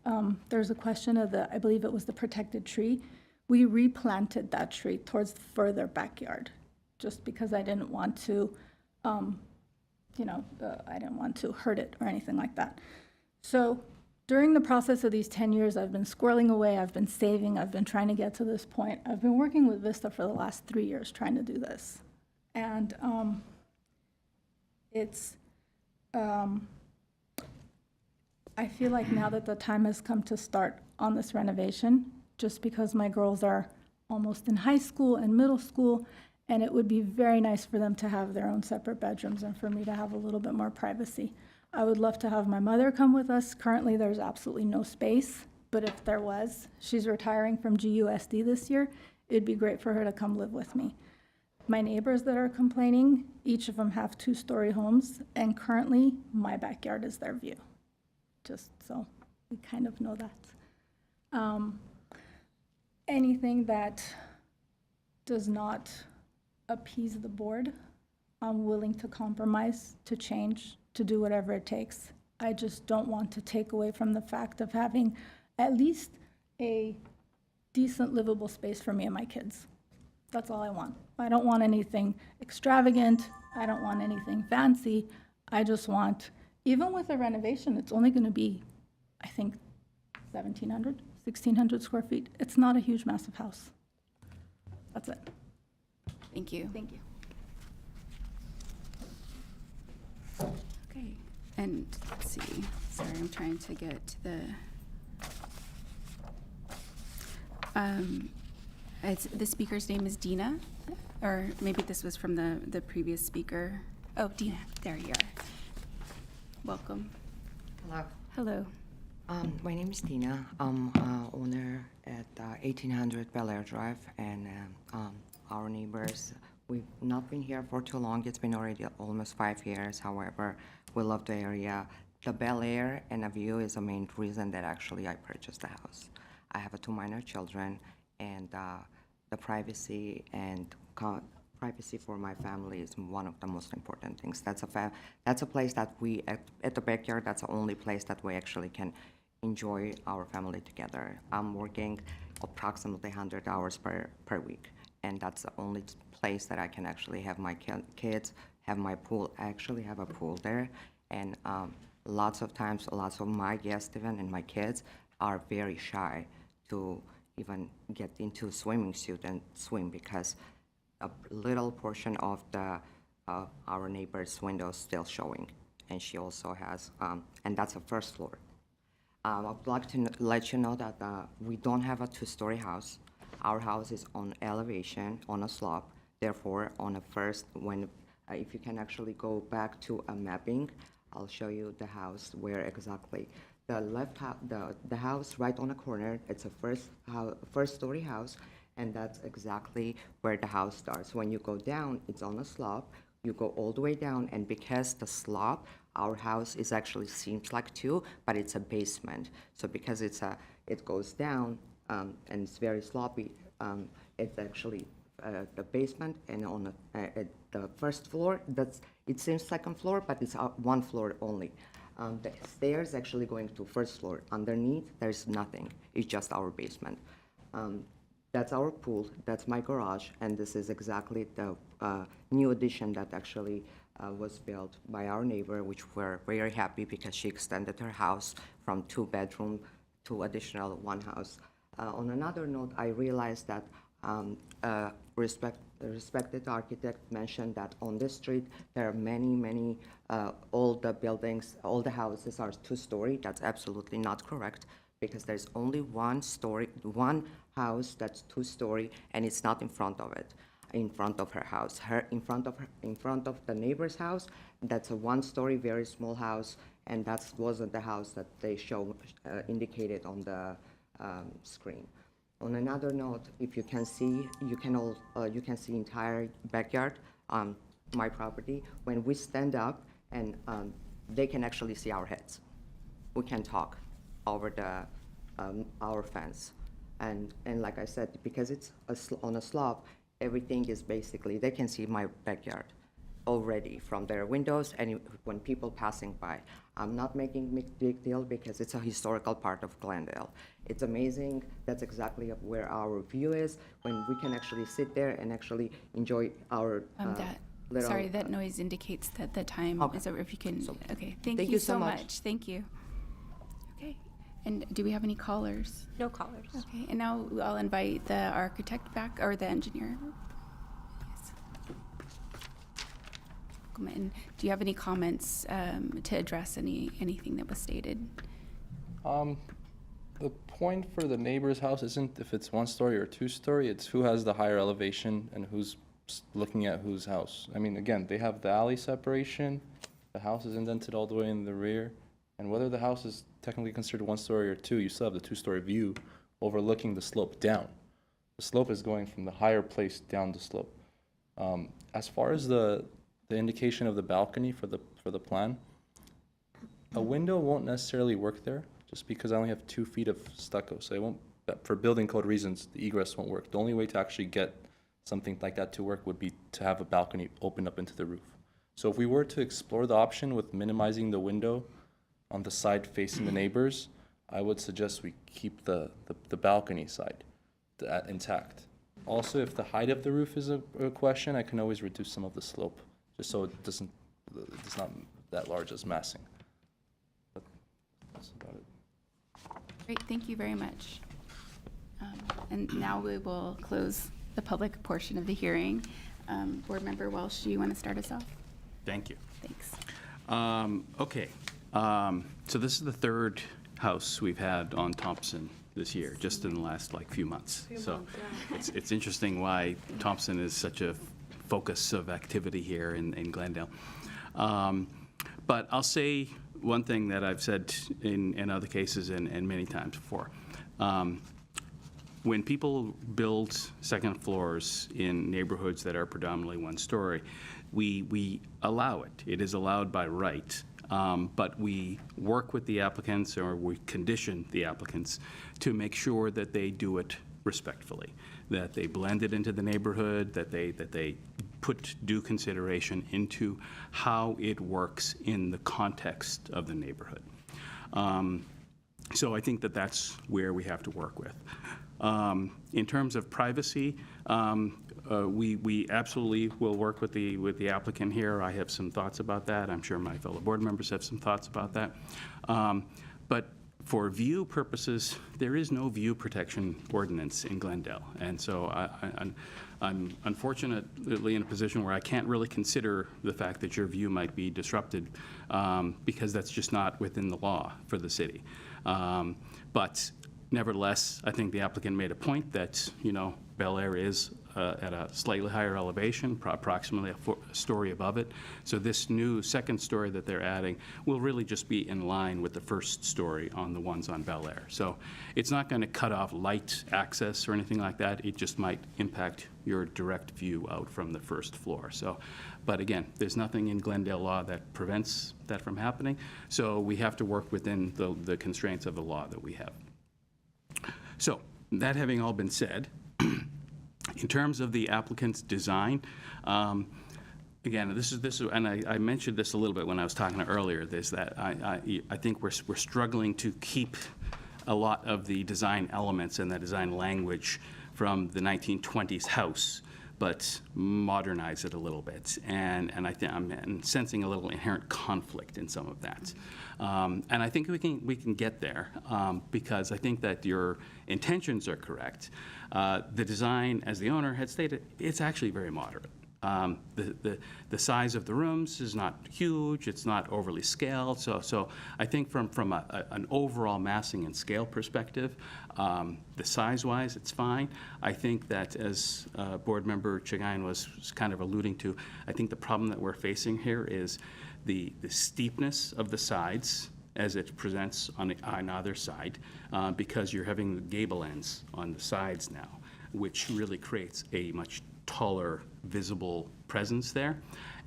there's a question of I believe it was the protected tree. We replanted that tree towards the further backyard just because I didn't want to, I didn't want to hurt it or anything like that. So during the process of these 10 years, I've been squirreling away, I've been saving, I've been trying to get to this point. I've been working with Vista for the last 3 years trying to do this. And I feel like now that the time has come to start on this renovation, just because my girls are almost in high school and middle school, and it would be very nice for them to have their own separate bedrooms and for me to have a little bit more privacy. I would love to have my mother come with us. Currently, there's absolutely no space, but if there was, she's retiring from GUSD this year, it'd be great for her to come live with me. My neighbors that are complaining, each of them have 2-story homes, and currently, my backyard is their view. Just so we kind of know that. Anything that does not appease the board, I'm willing to compromise, to change, to do whatever it takes. I just don't want to take away from the fact of having at least a decent livable space for me and my kids. That's all I want. I don't want anything extravagant. I don't want anything fancy. I just want, even with a renovation, it's only going to be, I think, 1,700, 1,600 square feet. It's not a huge, massive house. That's it. Thank you. Thank you. Okay, and let's see, sorry, I'm trying to get to the speaker's name is Dina, or maybe this was from the previous speaker. Oh, Dina, there you are. Welcome. Hello. Hello. My name is Dina. I'm owner at 1800 Bel Air Drive, and our neighbors, we've not been here for too long. It's been already almost 5 years. However, we love the area. The Bel Air and the view is the main reason that actually I purchased the house. I have 2 minor children, and the privacy and privacy for my family is one of the most important things. That's a place that we, at the backyard, that's the only place that we actually can enjoy our family together. I'm working approximately 100 hours per week, and that's the only place that I can actually have my kids, have my pool. I actually have a pool there, and lots of times, lots of my guests even and my kids are very shy to even get into a swimming suit and swim because a little portion of the our neighbor's window is still showing, and she also has, and that's a first floor. I would like to let you know that we don't have a two-story house. Our house is on elevation, on a slope. Therefore, on a first, if you can actually go back to a mapping, I'll show you the house where exactly. The house right on the corner, it's a first-story house, and that's exactly where the house starts. When you go down, it's on a slope. You go all the way down, and because the slope, our house is actually seems like two, but it's a basement. So because it goes down and it's very sloppy, it's actually the basement, and on the first floor, it seems second floor, but it's one floor only. The stairs actually going to first floor. Underneath, there's nothing. It's just our basement. That's our pool, that's my garage, and this is exactly the new addition that actually was built by our neighbor, which we're very happy because she extended her house from 2-bedroom to additional 1 house. On another note, I realized that respected architect mentioned that on this street, there are many, all the buildings, all the houses are 2-story. That's absolutely not correct, because there's only one house that's 2-story, and it's not in front of it, in front of her house. In front of the neighbor's house, that's a 1-story, very small house, and that wasn't the house that they indicated on the screen. On another note, if you can see, you can see entire backyard on my property. When we stand up, and they can actually see our heads. We can talk over our fence. And like I said, because it's on a slope, everything is basically, they can see my backyard already from their windows and when people passing by. I'm not making big deal because it's a historical part of Glendale. It's amazing. That's exactly where our view is, when we can actually sit there and actually enjoy our little... Sorry, that noise indicates that the time is over. If you can, okay. Thank you so much. Thank you. Okay, and do we have any callers? No callers. Okay, and now I'll invite the architect back, or the engineer. Yes. And do you have any comments to address anything that was stated? The point for the neighbor's house isn't if it's 1-story or 2-story, it's who has the higher elevation and who's looking at whose house. I mean, again, they have the alley separation, the house is indented all the way in the rear, and whether the house is technically considered 1-story or 2, you still have the 2-story view overlooking the slope down. The slope is going from the higher place down the slope. As far as the indication of the balcony for the plan, a window won't necessarily work there, just because I only have 2 feet of stucco, so it won't, for building code reasons, the egress won't work. The only way to actually get something like that to work would be to have a balcony open up into the roof. So if we were to explore the option with minimizing the window on the side facing the neighbors, I would suggest we keep the balcony side intact. Also, if the height of the roof is a question, I can always reduce some of the slope, just so it's not that large as massing. But that's about it. Great, thank you very much. And now we will close the public portion of the hearing. Board Member Welsh, do you want to start us off? Thank you. Thanks. Okay, so this is the 3rd house we've had on Thompson this year, just in the last few months. So it's interesting why Thompson is such a focus of activity here in Glendale. But I'll say one thing that I've said in other cases and many times before. When people build second floors in neighborhoods that are predominantly 1-story, we allow it. It is allowed by right. But we work with the applicants, or we condition the applicants to make sure that they do it respectfully, that they blend it into the neighborhood, that they put due consideration into how it works in the context of the neighborhood. So I think that that's where we have to work with. In terms of privacy, we absolutely will work with the applicant here. I have some thoughts about that. I'm sure my fellow board members have some thoughts about that. But for view purposes, there is no view protection ordinance in Glendale. And so I'm unfortunately in a position where I can't really consider the fact that your view might be disrupted because that's just not within the law for the city. But nevertheless, I think the applicant made a point that, Bel Air is at a slightly higher elevation, approximately a story above it. So this new second story that they're adding will really just be in line with the first story on the ones on Bel Air. So it's not going to cut off light access or anything like that. It just might impact your direct view out from the first floor. So, but again, there's nothing in Glendale law that prevents that from happening. So we have to work within the constraints of the law that we have. So that having all been said, in terms of the applicant's design, again, this is, and I mentioned this a little bit when I was talking earlier, is that I think we're struggling to keep a lot of the design elements and the design language from the 1920s house, but modernize it a little bit. And I think I'm sensing a little inherent conflict in some of that. And I think we can get there because I think that your intentions are correct. The design, as the owner had stated, it's actually very moderate. The size of the rooms is not huge, it's not overly scaled, so I think from an overall massing and scale perspective, the size-wise, it's fine. I think that, as Board Member Chagayan was kind of alluding to, I think the problem that we're facing here is the steepness of the sides as it presents on either side, because you're having the gable ends on the sides now, which really creates a much taller visible presence there,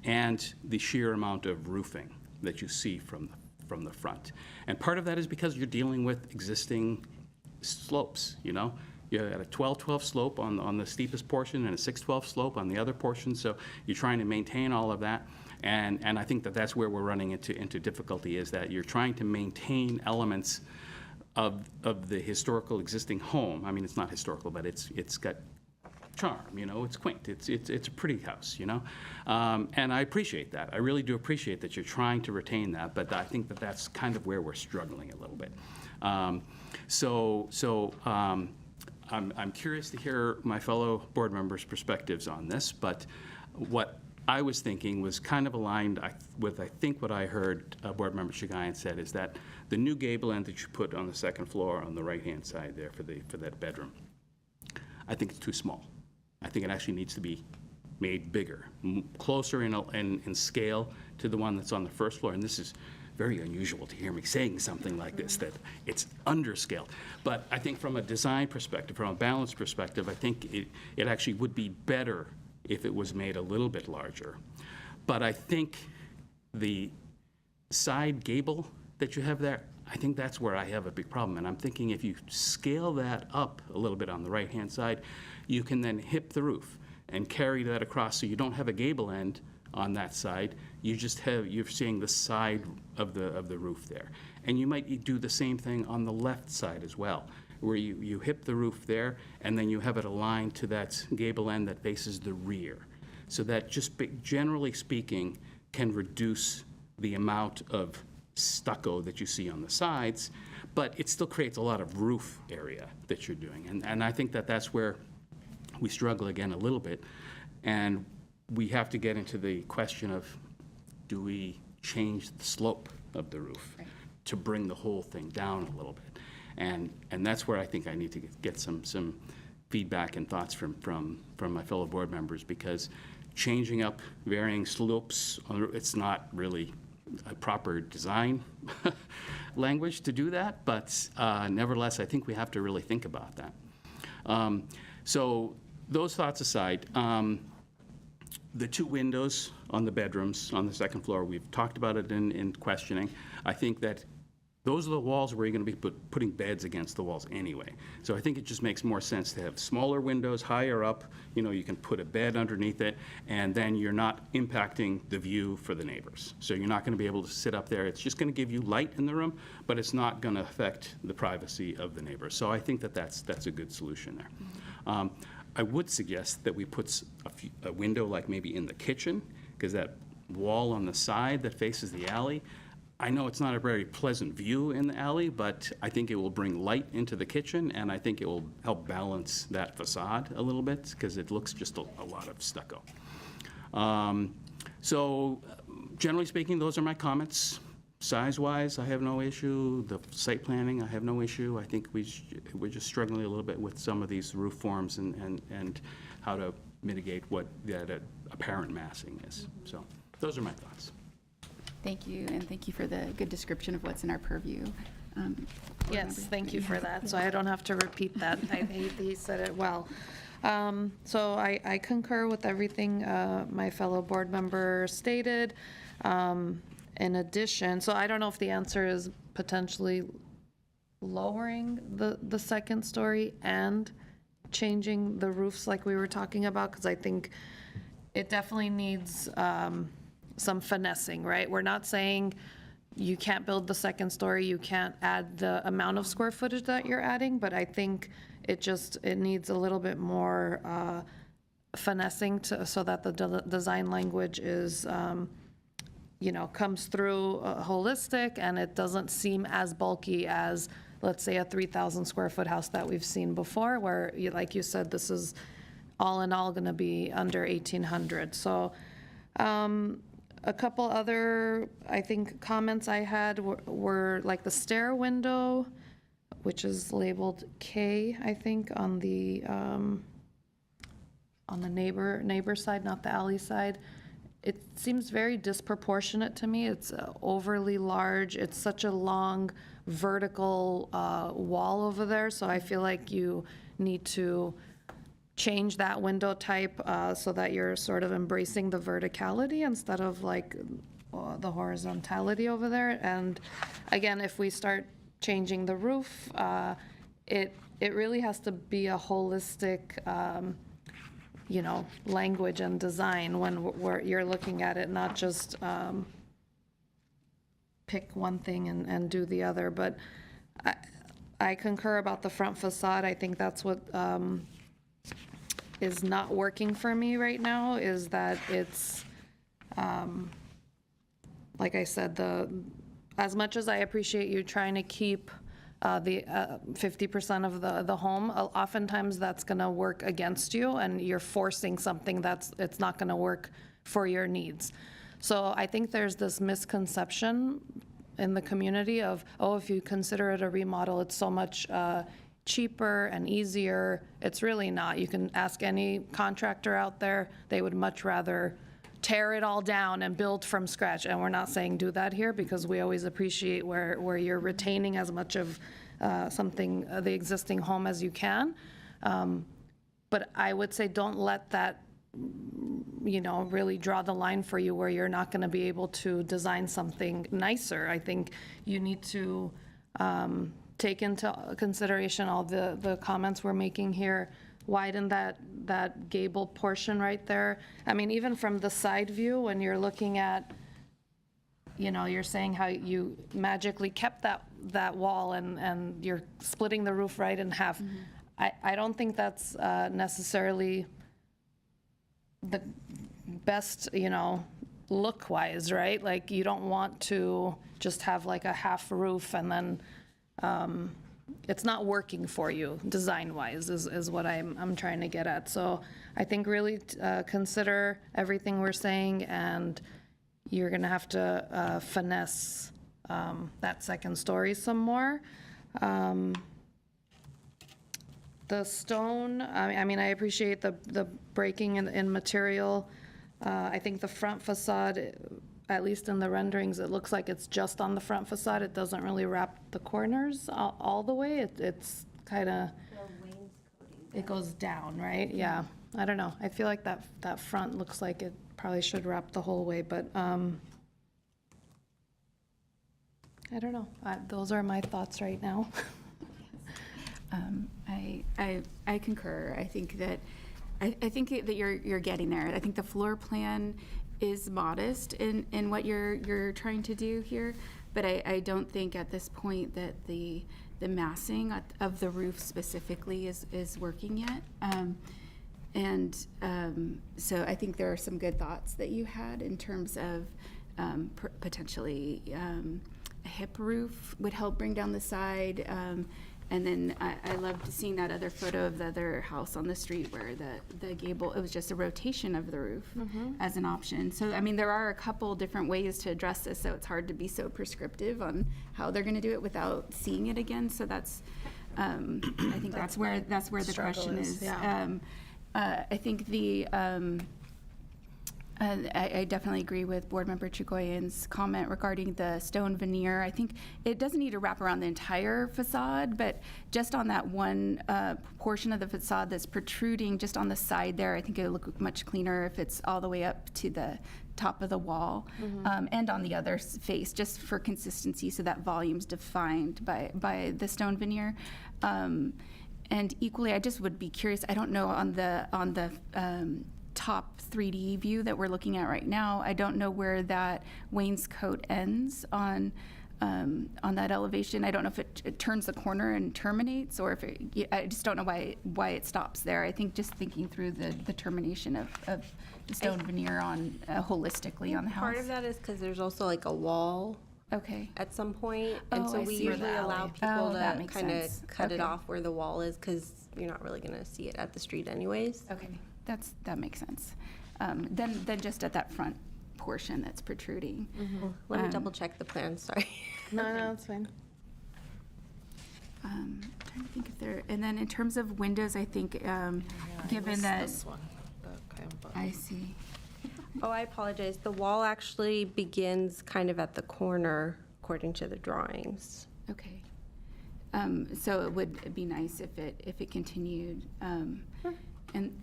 and the sheer amount of roofing that you see from the front. And part of that is because you're dealing with existing slopes, you have a 12-12 slope on the steepest portion and a 6-12 slope on the other portion, so you're trying to maintain all of that. And I think that that's where we're running into difficulty, is that you're trying to maintain elements of the historical existing home. I mean, it's not historical, but it's got charm, it's quaint, it's a pretty house, and I appreciate that. I really do appreciate that you're trying to retain that, but I think that that's kind of where we're struggling a little bit. I'm curious to hear my fellow board members' perspectives on this, but what I was thinking was kind of aligned with, I think, what I heard Board Member Chagayan said, is that the new gable end that you put on the second floor on the right-hand side there for that bedroom, I think it's too small. I think it actually needs to be made bigger, closer in scale to the one that's on the first floor. And this is very unusual to hear me saying something like this, that it's underscaled. But I think from a design perspective, from a balance perspective, I think it actually would be better if it was made a little bit larger. But I think the side gable that you have there, I think that's where I have a big problem. And I'm thinking if you scale that up a little bit on the right-hand side, you can then hip the roof and carry that across, so you don't have a gable end on that side. You're seeing the side of the roof there. And you might do the same thing on the left side as well, where you hip the roof there, and then you have it aligned to that gable end that faces the rear. So that, just generally speaking, can reduce the amount of stucco that you see on the sides, but it still creates a lot of roof area that you're doing. And I think that that's where we struggle again a little bit. And we have to get into the question of, do we change the slope of the roof to bring the whole thing down a little bit? And that's where I think I need to get some feedback and thoughts from my fellow board members, because changing up varying slopes, it's not really a proper design language to do that, but nevertheless, I think we have to really think about that. So those thoughts aside, the two windows on the bedrooms on the second floor, we've talked about it in questioning. I think that those are the walls where you're going to be putting beds against the walls anyway. So I think it just makes more sense to have smaller windows higher up. You can put a bed underneath it, and then you're not impacting the view for the neighbors. So you're not going to be able to sit up there. It's just going to give you light in the room, but it's not going to affect the privacy of the neighbors. So I think that that's a good solution there. I would suggest that we put a window like maybe in the kitchen, because that wall on the side that faces the alley, I know it's not a very pleasant view in the alley, but I think it will bring light into the kitchen, and I think it will help balance that facade a little bit, because it looks just a lot of stucco. So generally speaking, those are my comments. Size-wise, I have no issue. The site planning, I have no issue. I think we're just struggling a little bit with some of these roof forms and how to mitigate what that apparent massing is. So those are my thoughts. Thank you, and thank you for the good description of what's in our purview. Yes, thank you for that, so I don't have to repeat that. He said it well. So I concur with everything my fellow board member stated. In addition, so I don't know if the answer is potentially lowering the second story and changing the roofs like we were talking about, because I think it definitely needs some finessing, right? We're not saying you can't build the second story, you can't add the amount of square footage that you're adding, but I think it needs a little bit more finessing so that the design language is, comes through holistic, and it doesn't seem as bulky as, let's say, a 3,000 square foot house that we've seen before, where, like you said, this is all in all going to be under 1,800. So a couple other, I think, comments I had were like the stair window, which is labeled K, I think, on the neighbor side, not the alley side. It seems very disproportionate to me. It's overly large. It's such a long vertical wall over there, so I feel like you need to change that window type so that you're sort of embracing the verticality instead of like the horizontality over there. And again, if we start changing the roof, it really has to be a holistic language and design when you're looking at it, not just pick one thing and do the other. But I concur about the front facade. I think that's what is not working for me right now, is that it's, like I said, as much as I appreciate you trying to keep the 50% of the home, oftentimes that's going to work against you, and you're forcing something it's not going to work for your needs. So I think there's this misconception in the community of, if you consider it a remodel, it's so much cheaper and easier. It's really not. You can ask any contractor out there, they would much rather tear it all down and build from scratch. And we're not saying do that here, because we always appreciate where you're retaining as much of the existing home as you can. But I would say don't let that, really draw the line for you where you're not going to be able to design something nicer. I think you need to take into consideration all the comments we're making here, widen that gable portion right there. I mean, even from the side view, when you're looking at, you're saying how you magically kept that wall and you're splitting the roof right in half. I don't think that's necessarily the best, look-wise, right? Like, you don't want to just have like a half roof and then it's not working for you design-wise is what I'm trying to get at. So I think really consider everything we're saying, and you're gonna have to finesse that second story some more. The stone, I mean, I appreciate the breaking in material. I think the front facade, at least in the renderings, it looks like it's just on the front facade. It doesn't really wrap the corners all the way. It's kind of, it goes down, right? Yeah, I don't know. I feel like that front looks like it probably should wrap the whole way, but I don't know. Those are my thoughts right now. I concur. I think that you're getting there. I think the floor plan is modest in what you're trying to do here, but I don't think at this point that the massing of the roof specifically is working yet. So I think there are some good thoughts that you had in terms of potentially a hip roof would help bring down the side. And then I loved seeing that other photo of the other house on the street where the gable, it was just a rotation of the roof as an option. So, I mean, there are a couple different ways to address this, so it's hard to be so prescriptive on how they're gonna do it without seeing it again. So that's, I think that's where the question is. Yeah. I think I definitely agree with Board Member Chigoyen's comment regarding the stone veneer. I think it doesn't need to wrap around the entire facade, but just on that one portion of the facade that's protruding just on the side there, I think it would look much cleaner if it's all the way up to the top of the wall and on the other face, just for consistency, so that volume's defined by the stone veneer. And equally, I just would be curious, I don't know on the top 3D view that we're looking at right now, I don't know where that wainscot ends on that elevation. I don't know if it turns the corner and terminates, or if I just don't know why it stops there. I think just thinking through the termination of the stone veneer on holistically on the house. Part of that is because there's also like a wall Okay. at some point, and Oh, so I we see. usually allow people that to makes kind of sense. cut it Okay. off where the wall is, because you're not really gonna see it at the street anyways. Okay, that makes sense. Then just at that front portion that's protruding. Let me double check the plan, sorry. No, it's fine. Trying to think if there, and then in terms of windows, I think, given that. I see. Oh, I apologize, the wall actually begins kind of at the corner, according to the drawings. Okay. So it would be nice if it continued. And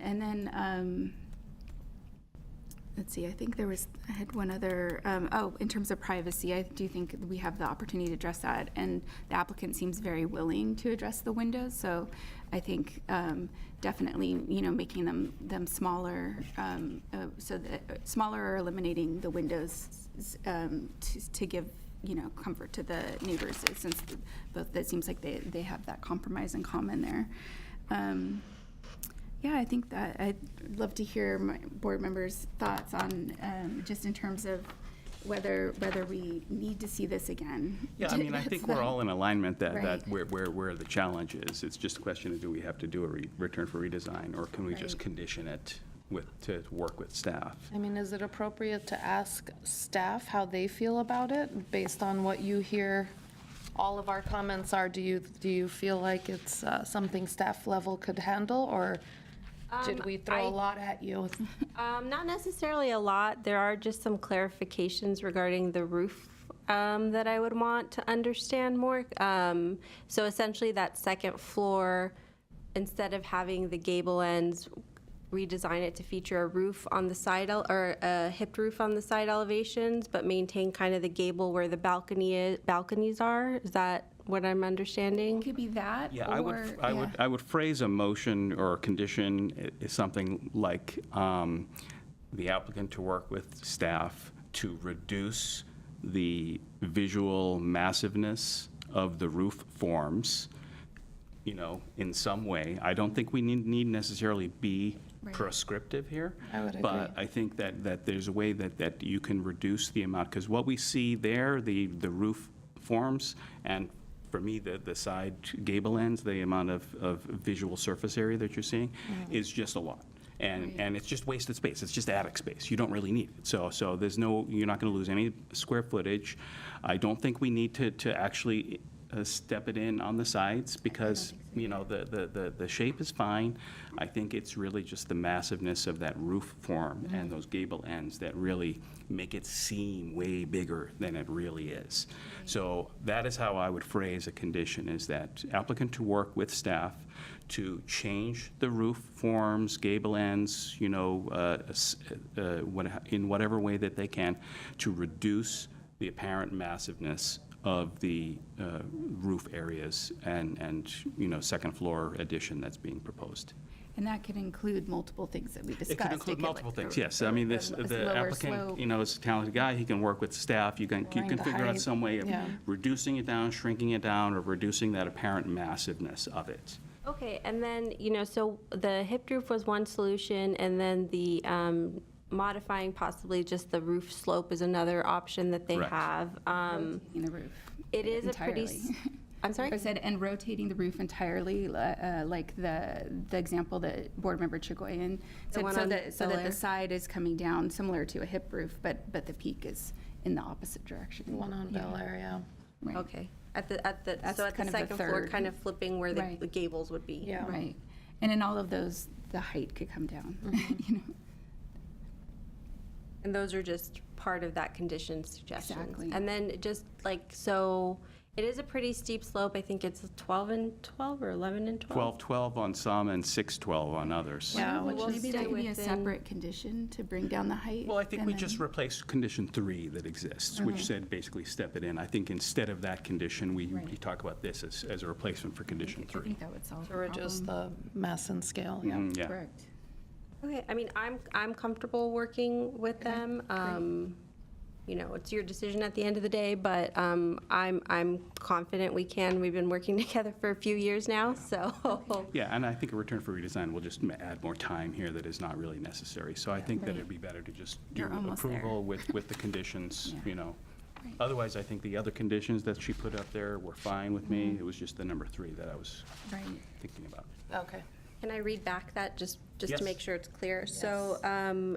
then, let's see, I think I had one other, in terms of privacy, I do think we have the opportunity to address that, and the applicant seems very willing to address the windows, so I think definitely, making them smaller, so that smaller or eliminating the windows to give, comfort to the neighbors, since both, it seems like they have that compromise in common there. Yeah, I think that I'd love to hear my board members' thoughts on, just in terms of whether we need to see this again. Yeah, I mean, I think we're all in alignment that Right. where the challenge is. It's just a question of, do we have to do a return for redesign, or can we just Right. condition it to work with staff? I mean, is it appropriate to ask staff how they feel about it, based on what you hear? All of our comments are, do you feel like it's something staff level could handle, or did we throw a lot at you? Not necessarily a lot. There are just some clarifications regarding the roof that I would want to understand more. So essentially, that second floor, instead of having the gable ends, redesign it to feature a roof on the side, or a hipped roof on the side elevations, but maintain kind of the gable where the balconies are. Is that what I'm understanding? Could be that, Yeah, or. I would phrase a motion or a condition is something like the applicant to work with staff to reduce the visual massiveness of the roof forms, in some way. I don't think we need necessarily be Right. prescriptive here. I would But agree. I think that there's a way that you can reduce the amount, because what we see there, the roof forms, and for me, the side gable ends, the amount of visual surface area that you're seeing is just a lot. And it's just wasted space. It's just attic space. You don't really need it. So you're not going to lose any square footage. I don't think we need to actually step it in on the sides, because, the shape is fine. I think it's really just the massiveness of that roof form and those gable ends that really make it seem way bigger than it really is. So that is how I would phrase a condition, is that applicant to work with staff to change the roof forms, gable ends, in whatever way that they can, to reduce the apparent massiveness of the roof areas and, you know, second floor addition that's being proposed. And that could include multiple things that we discussed. It could include get, multiple like, things, yes. I mean, a the lower applicant, slope. you know, is a talented guy, he can work with staff, you can Lowering the figure out height, some way of yeah. reducing it down, shrinking it down, or reducing that apparent massiveness of it. Okay, and then, you know, so the hip roof was one solution, and then the modifying possibly just the roof slope is another option that they Correct. have. Rotating the roof. It is a pretty, entirely. I'm sorry? I said, and rotating the roof entirely, like the example that Board Member Chigoyan said, one so on that Bel the Air? side is coming down similar to a hip roof, but the peak is in the opposite direction. One on Yeah. Bel Air, yeah. Right. Okay, at the, That's so at the kind of the second floor, third. kind of flipping where Right. the gables would be. Yeah. Right. And in all of those, the height could come down, you know? And those are just part of that condition suggestions. Exactly. And then just like, so it is a pretty steep slope. I think it's 12 and 12 or 11 and 12. 12-12 on some and 6-12 on others. Yeah, which We'll is, Maybe stay that could be a within- separate condition to bring down the height. Well, I think and we then- just replaced condition 3 that exists, which said basically step it in. I think instead of that condition, we Right. talk about this as a replacement for condition I 3. think that would solve the to reduce problem. the mass and scale, yeah. Yeah. Correct. Okay, I mean, I'm comfortable working with them. You know, it's your decision at the end of the day, but I'm confident we can. We've been working together for a few years now, so. Yeah, and I think a return for redesign will just add more time here that is not really necessary. So I think that Right. it'd be better to just do You're almost there. approval with the conditions, Yeah. you know. Right. Otherwise, I think the other conditions that she put up there were fine with me. It was just the number 3 that I was Right. thinking about. Okay. Can I read back that, just Yes. to make sure it's clear? So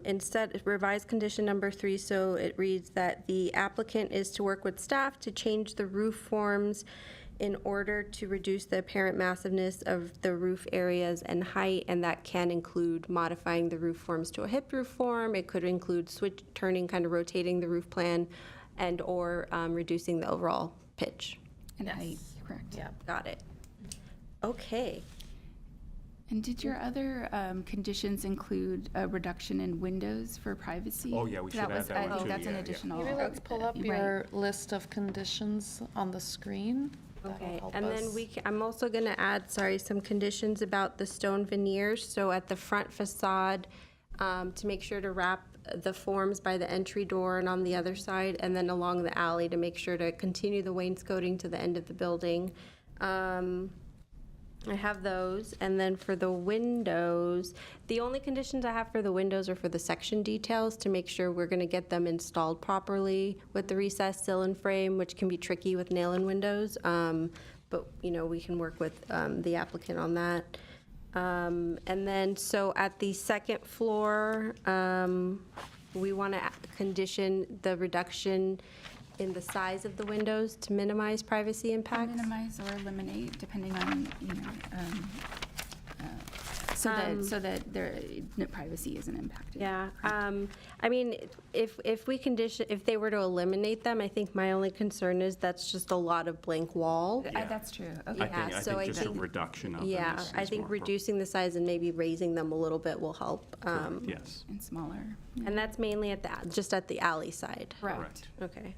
instead, revised condition number 3, so it reads that the applicant is to work with staff to change the roof forms in order to reduce the apparent massiveness of the roof areas and height, and that can include modifying the roof forms to a hip roof form. It could include turning, kind of rotating the roof plan, and/or reducing the overall pitch. And height, correct. Yeah. Got it. Okay. And did your other conditions include a reduction in windows for privacy? Oh, yeah, we should add was- that I one think too, that's an yeah, yeah. additional. Maybe let's pull up Right. your list of conditions on the screen. That'll Okay, help and then us. I'm also gonna add, some conditions about the stone veneers. So at the front facade, to make sure to wrap the forms by the entry door and on the other side, and then along the alley to make sure to continue the wainscoting to the end of the building. I have those, and then for the windows, the only conditions I have for the windows are for the section details to make sure we're gonna get them installed properly with the recessed sill and frame, which can be tricky with nail-in windows. But, you know, we can work with the applicant on that. And then, so at the second floor, we wanna condition the reduction in the size of the windows to minimize privacy impacts. Minimize or eliminate, depending on, you know, so that their no privacy isn't impacted. Yeah, I mean, if they were to eliminate them, I think my only concern is that's just a lot of blank wall. That's true. Okay. I so I think just a think- reduction of them Yeah, is I think more reducing the size and maybe raising them a little bit will help. appropriate. Yes, And smaller. And that's mainly just at the alley side. correct. Okay.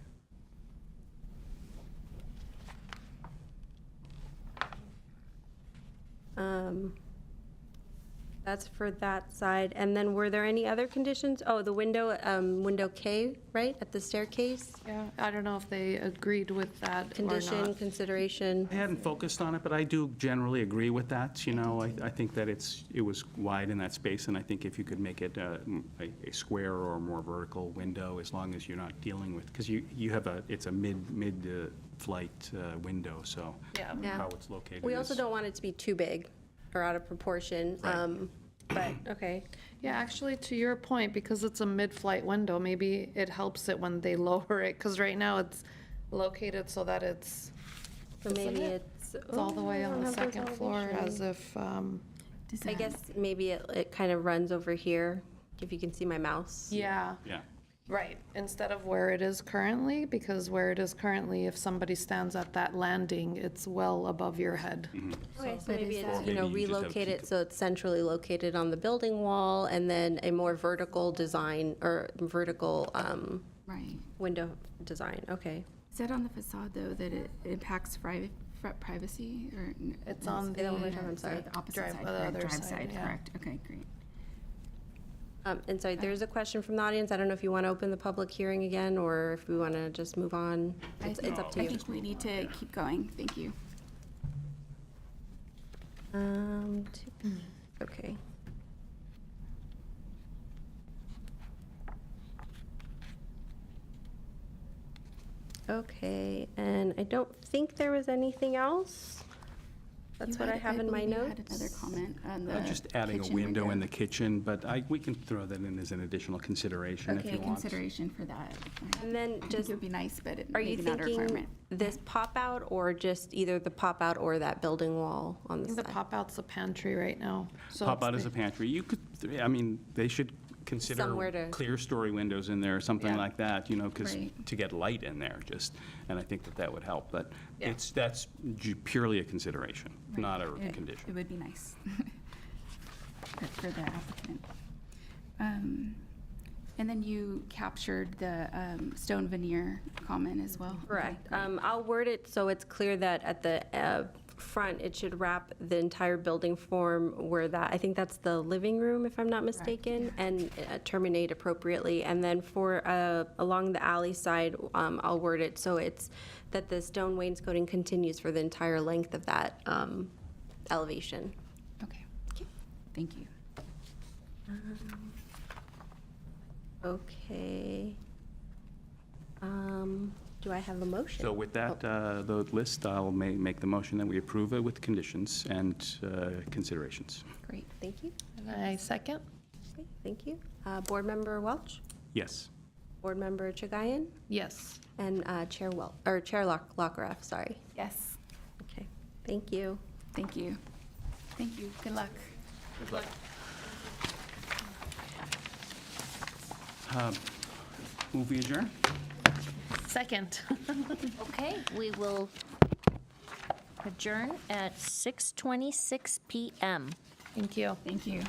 That's for that side. And then were there any other conditions? Oh, the window, window K, right, at the staircase? Yeah, I don't know if they agreed with that or Condition, not. consideration. I hadn't focused on it, but I do generally agree with that, you know. I think that it was wide in that space, and I think if you could make it a square or more vertical window, as long as you're not dealing with, because you have it's a mid-flight window, so Yeah. Yeah. how it's located We also is- don't want it to be too big or out of proportion. Right. But, okay. Yeah, actually, to your point, because it's a mid-flight window, maybe it helps it when they lower it, because right now it's located so that it's So Isn't maybe it? it's all the way I on don't the have those second floor, elevations. as if, I guess maybe it kind of runs over here, if you can see my mouse. yeah, Yeah, right, instead of where it is currently, because where it is currently, if somebody stands at that landing, it's well above your head. Okay, so But maybe is it's, that- you know, Maybe you just have relocate keep it so it's centrally located on the building wall, and then a more vertical design, or vertical Right. window design, okay. Is that on the facade, though, that it impacts privacy, or? It's on the- I'm sorry. The opposite Drive- side, the correct? other Drive side, side, yeah. correct. Okay, great. And sorry, there's a question from the audience. I don't know if you want to open the public hearing again, or if we want to just move on. It's up to I you. think we need to keep going. Thank you. Okay. Okay, and I don't think there was anything else. That's what I have in my believe you notes. had another comment on the Just adding a kitchen window in window. the kitchen, but we can throw that in as an additional consideration if Okay, you want. consideration for that. And then I think just, it would be nice, but it are you maybe not a thinking requirement. this pop-out or just either the pop-out or that building wall on I the think the side? pop-out's a pantry right now. So Pop it's out as the- a pantry. You could, I mean, they should Somewhere consider to- clear story windows in there or something Yeah. like that, you know, because Right. to get light in there just, and I think that that would help. But Yeah. that's purely a consideration, not a It condition. would be nice for the applicant. And then you captured the stone veneer comment as well. Okay, Correct. great. I'll word it so it's clear that at the front, it should wrap the entire building form where that, I think that's the living room, if I'm not mistaken, and terminate appropriately. And then for, along the alley side, I'll word it so it's that the stone wainscoting continues for the entire length of that elevation. Okay, thank you. Okay. Do I have a motion? So with that, the list, I'll make the motion that we approve it with conditions and considerations. Great. Thank you. And I second. Okay, thank you. Board Member Welch? Yes. Board Member Chagayan? Yes. And Chair Lockeraff, sorry. Yes, Okay, thank you. thank you. Thank you. Good luck. Move we adjourn? Second. Okay, we will adjourn at 6:26 PM. Thank you. Thank you.